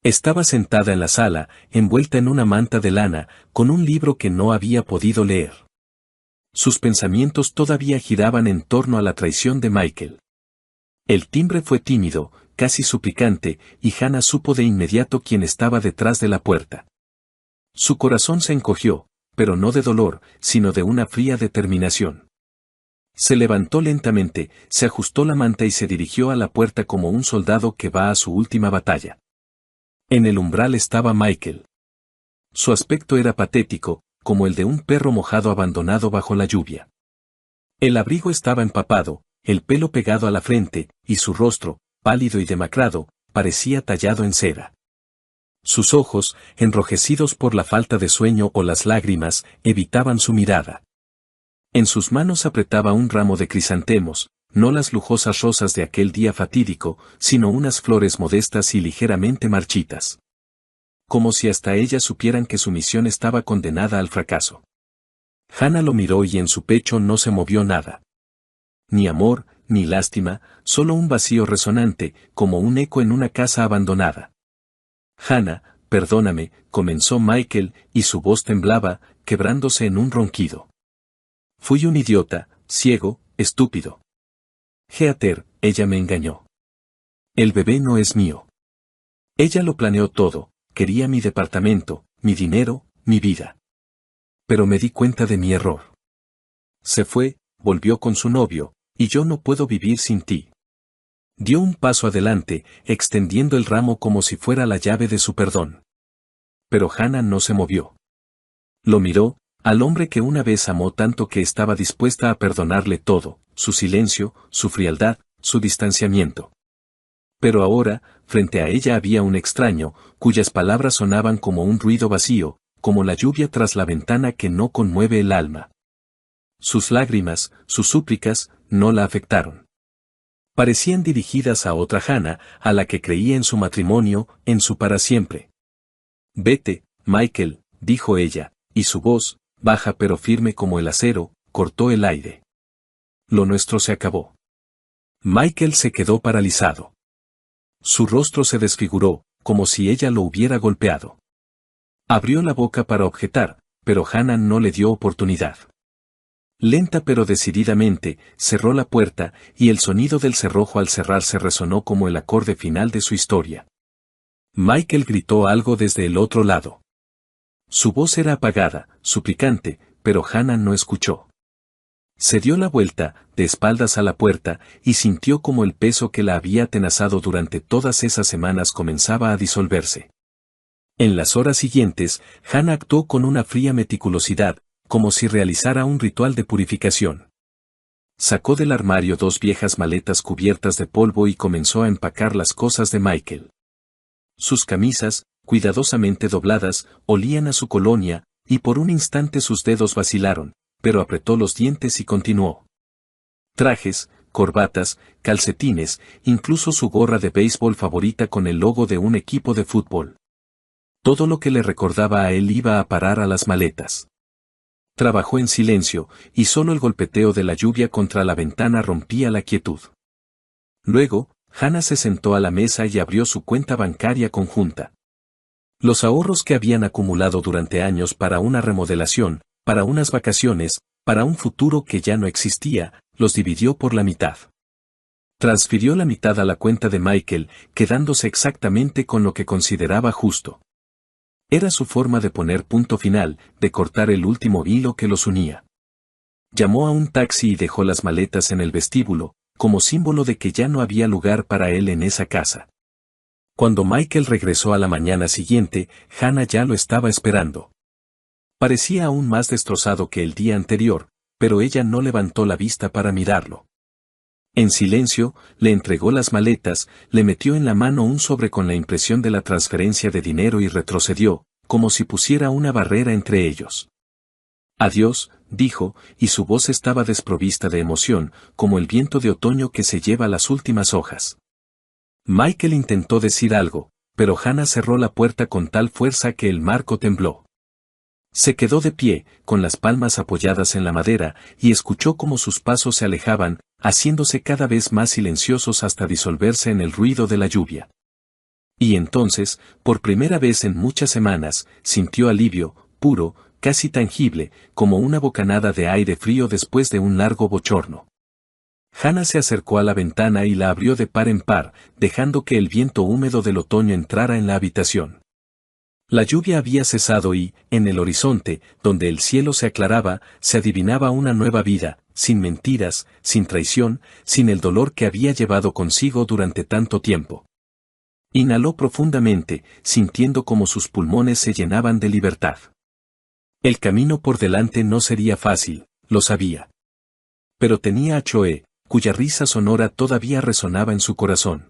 Estaba sentada en la sala, envuelta en una manta de lana, con un libro que no había podido leer. Sus pensamientos todavía giraban en torno a la traición de Michael. El timbre fue tímido, casi suplicante, y Hannah supo de inmediato quién estaba detrás de la puerta. Su corazón se encogió, pero no de dolor, sino de una fría determinación. Se levantó lentamente, se ajustó la manta y se dirigió a la puerta como un soldado que va a su última batalla. En el umbral estaba Michael. Su aspecto era patético, como el de un perro mojado abandonado bajo la lluvia. El abrigo estaba empapado, el pelo pegado a la frente, y su rostro, pálido y demacrado, parecía tallado en cera. Sus ojos, enrojecidos por la falta de sueño o las lágrimas, evitaban su mirada. En sus manos apretaba un ramo de crisantemos, no las lujosas rosas de aquel día fatídico, sino unas flores modestas y ligeramente marchitas. Como si hasta ellas supieran que su misión estaba condenada al fracaso. Hannah lo miró y en su pecho no se movió nada. Ni amor, ni lástima, solo un vacío resonante, como un eco en una casa abandonada. Hannah, perdóname, comenzó Michael, y su voz temblaba, quebrándose en un ronquido. Fui un idiota, ciego, estúpido. Heather, ella me engañó. El bebé no es mío. Ella lo planeó todo, quería mi departamento, mi dinero, mi vida. Pero me di cuenta de mi error. Se fue, volvió con su novio, y yo no puedo vivir sin ti. Dio un paso adelante, extendiendo el ramo como si fuera la llave de su perdón. Pero Hannah no se movió. Lo miró, al hombre que una vez amó tanto que estaba dispuesta a perdonarle todo, su silencio, su frialdad, su distanciamiento. Pero ahora, frente a ella había un extraño, cuyas palabras sonaban como un ruido vacío, como la lluvia tras la ventana que no conmueve el alma. Sus lágrimas, sus súplicas, no la afectaron. Parecían dirigidas a otra Hannah, a la que creía en su matrimonio, en su para siempre. Vete, Michael, dijo ella, y su voz, baja pero firme como el acero, cortó el aire. Lo nuestro se acabó. Michael se quedó paralizado. Su rostro se desfiguró, como si ella lo hubiera golpeado. Abrió la boca para objetar, pero Hannah no le dio oportunidad. Lenta pero decididamente, cerró la puerta, y el sonido del cerrojo al cerrarse resonó como el acorde final de su historia. Michael gritó algo desde el otro lado. Su voz era apagada, suplicante, pero Hannah no escuchó. Se dio la vuelta, de espaldas a la puerta, y sintió como el peso que la había atenazado durante todas esas semanas comenzaba a disolverse. En las horas siguientes, Hannah actuó con una fría meticulosidad, como si realizara un ritual de purificación. Sacó del armario 2 viejas maletas cubiertas de polvo y comenzó a empacar las cosas de Michael. Sus camisas, cuidadosamente dobladas, olían a su colonia, y por un instante sus dedos vacilaron, pero apretó los dientes y continuó. Trajes, corbatas, calcetines, incluso su gorra de béisbol favorita con el logo de un equipo de fútbol. Todo lo que le recordaba a él iba a parar a las maletas. Trabajó en silencio, y solo el golpeteo de la lluvia contra la ventana rompía la quietud. Luego, Hannah se sentó a la mesa y abrió su cuenta bancaria conjunta. Los ahorros que habían acumulado durante años para una remodelación, para unas vacaciones, para un futuro que ya no existía, los dividió por la mitad. Transfirió la mitad a la cuenta de Michael, quedándose exactamente con lo que consideraba justo. Era su forma de poner punto final, de cortar el último hilo que los unía. Llamó a un taxi y dejó las maletas en el vestíbulo, como símbolo de que ya no había lugar para él en esa casa. Cuando Michael regresó a la mañana siguiente, Hannah ya lo estaba esperando. Parecía aún más destrozado que el día anterior, pero ella no levantó la vista para mirarlo. En silencio, le entregó las maletas, le metió en la mano un sobre con la impresión de la transferencia de dinero y retrocedió, como si pusiera una barrera entre ellos. Adiós, dijo, y su voz estaba desprovista de emoción, como el viento de otoño que se lleva las últimas hojas. Michael intentó decir algo, pero Hannah cerró la puerta con tal fuerza que el marco tembló. Se quedó de pie, con las palmas apoyadas en la madera, y escuchó cómo sus pasos se alejaban, haciéndose cada vez más silenciosos hasta disolverse en el ruido de la lluvia. Y entonces, por primera vez en muchas semanas, sintió alivio, puro, casi tangible, como una bocanada de aire frío después de un largo bochorno. Hannah se acercó a la ventana y la abrió de par en par, dejando que el viento húmedo del otoño entrara en la habitación. La lluvia había cesado y, en el horizonte, donde el cielo se aclaraba, se adivinaba una nueva vida, sin mentiras, sin traición, sin el dolor que había llevado consigo durante tanto tiempo. Inhaló profundamente, sintiendo como sus pulmones se llenaban de libertad. El camino por delante no sería fácil, lo sabía. Pero tenía a Choe, cuya risa sonora todavía resonaba en su corazón.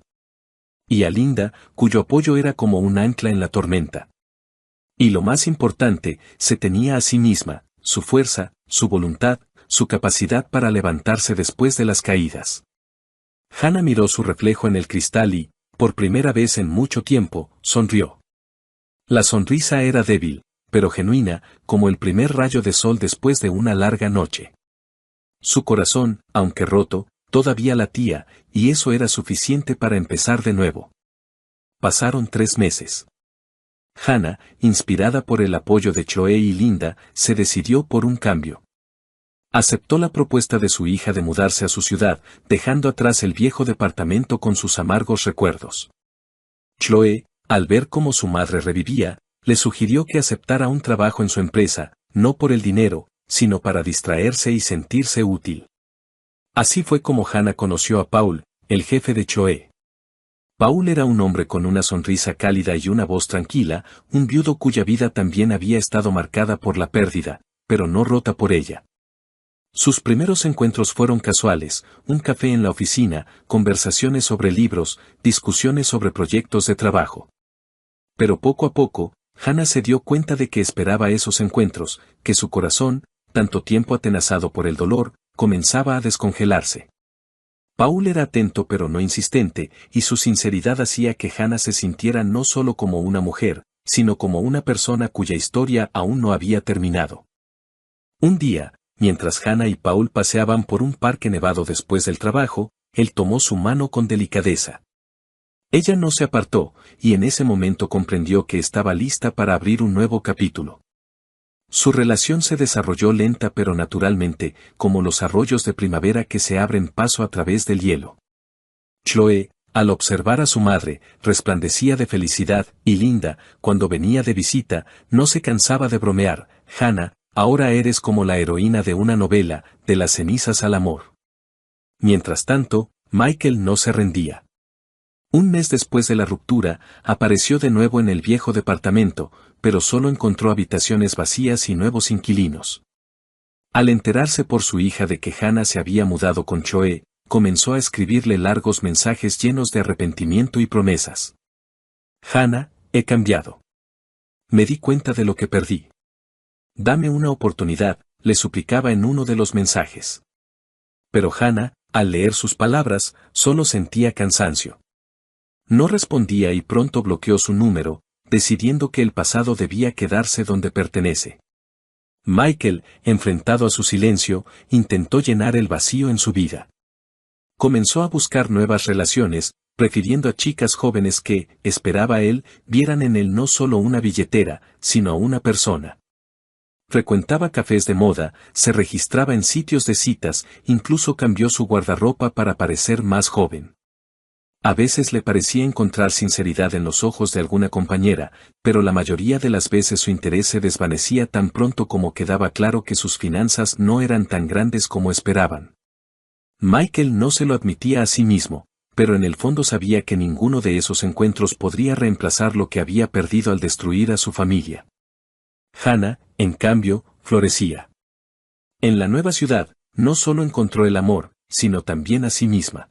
Y a Linda, cuyo apoyo era como un ancla en la tormenta. Y lo más importante, se tenía a sí misma, su fuerza, su voluntad, su capacidad para levantarse después de las caídas. Hannah miró su reflejo en el cristal y, por primera vez en mucho tiempo, sonrió. La sonrisa era débil, pero genuina, como el primer rayo de sol después de una larga noche. Su corazón, aunque roto, todavía latía, y eso era suficiente para empezar de nuevo. Pasaron 3 meses. Hannah, inspirada por el apoyo de Chloe y Linda, se decidió por un cambio. Aceptó la propuesta de su hija de mudarse a su ciudad, dejando atrás el viejo departamento con sus amargos recuerdos. Chloe, al ver cómo su madre revivía, le sugirió que aceptara un trabajo en su empresa, no por el dinero, sino para distraerse y sentirse útil. Así fue como Hannah conoció a Paul, el jefe de Chloe. Paul era un hombre con una sonrisa cálida y una voz tranquila, un viudo cuya vida también había estado marcada por la pérdida, pero no rota por ella. Sus primeros encuentros fueron casuales, un café en la oficina, conversaciones sobre libros, discusiones sobre proyectos de trabajo. Pero poco a poco, Hannah se dio cuenta de que esperaba esos encuentros, que su corazón, tanto tiempo atenazado por el dolor, comenzaba a descongelarse. Paul era atento pero no insistente, y su sinceridad hacía que Hannah se sintiera no solo como una mujer, sino como una persona cuya historia aún no había terminado. Un día, mientras Hannah y Paul paseaban por un parque nevado después del trabajo, él tomó su mano con delicadeza. Ella no se apartó, y en ese momento comprendió que estaba lista para abrir un nuevo capítulo. Su relación se desarrolló lenta pero naturalmente, como los arroyos de primavera que se abren paso a través del hielo. Chloe, al observar a su madre, resplandecía de felicidad, y Linda, cuando venía de visita, no se cansaba de bromear: Hannah, ahora eres como la heroína de una novela, de las cenizas al amor. Mientras tanto, Michael no se rendía. Un mes después de la ruptura, apareció de nuevo en el viejo departamento, pero solo encontró habitaciones vacías y nuevos inquilinos. Al enterarse por su hija de que Hannah se había mudado con Chloe, comenzó a escribirle largos mensajes llenos de arrepentimiento y promesas. Hannah, he cambiado. Me di cuenta de lo que perdí. Dame una oportunidad, le suplicaba en uno de los mensajes. Pero Hannah, al leer sus palabras, solo sentía cansancio. No respondía y pronto bloqueó su número, decidiendo que el pasado debía quedarse donde pertenece. Michael, enfrentado a su silencio, intentó llenar el vacío en su vida. Comenzó a buscar nuevas relaciones, prefiriendo a chicas jóvenes que, esperaba él, vieran en él no solo una billetera, sino a una persona. Frecuentaba cafés de moda, se registraba en sitios de citas, incluso cambió su guardarropa para parecer más joven. A veces le parecía encontrar sinceridad en los ojos de alguna compañera, pero la mayoría de las veces su interés se desvanecía tan pronto como quedaba claro que sus finanzas no eran tan grandes como esperaban. Michael no se lo admitía a sí mismo, pero en el fondo sabía que ninguno de esos encuentros podría reemplazar lo que había perdido al destruir a su familia. Hannah, en cambio, florecía. En la nueva ciudad, no solo encontró el amor, sino también a sí misma.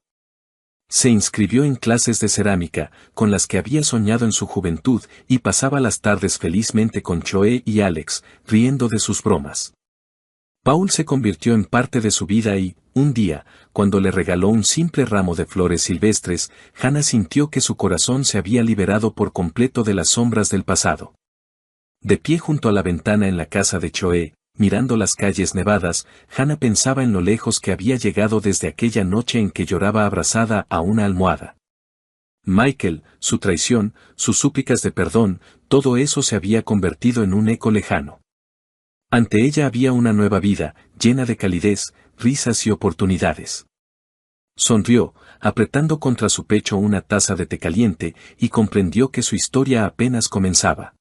Se inscribió en clases de cerámica, con las que había soñado en su juventud, y pasaba las tardes felizmente con Chloe y Alex, riendo de sus bromas. Paul se convirtió en parte de su vida y, un día, cuando le regaló un simple ramo de flores silvestres, Hannah sintió que su corazón se había liberado por completo de las sombras del pasado. De pie junto a la ventana en la casa de Chloe, mirando las calles nevadas, Hannah pensaba en lo lejos que había llegado desde aquella noche en que lloraba abrazada a una almohada. Michael, su traición, sus súplicas de perdón, todo eso se había convertido en un eco lejano. Ante ella había una nueva vida, llena de calidez, risas y oportunidades. Sonrió, apretando contra su pecho una taza de té caliente, y comprendió que su historia apenas comenzaba.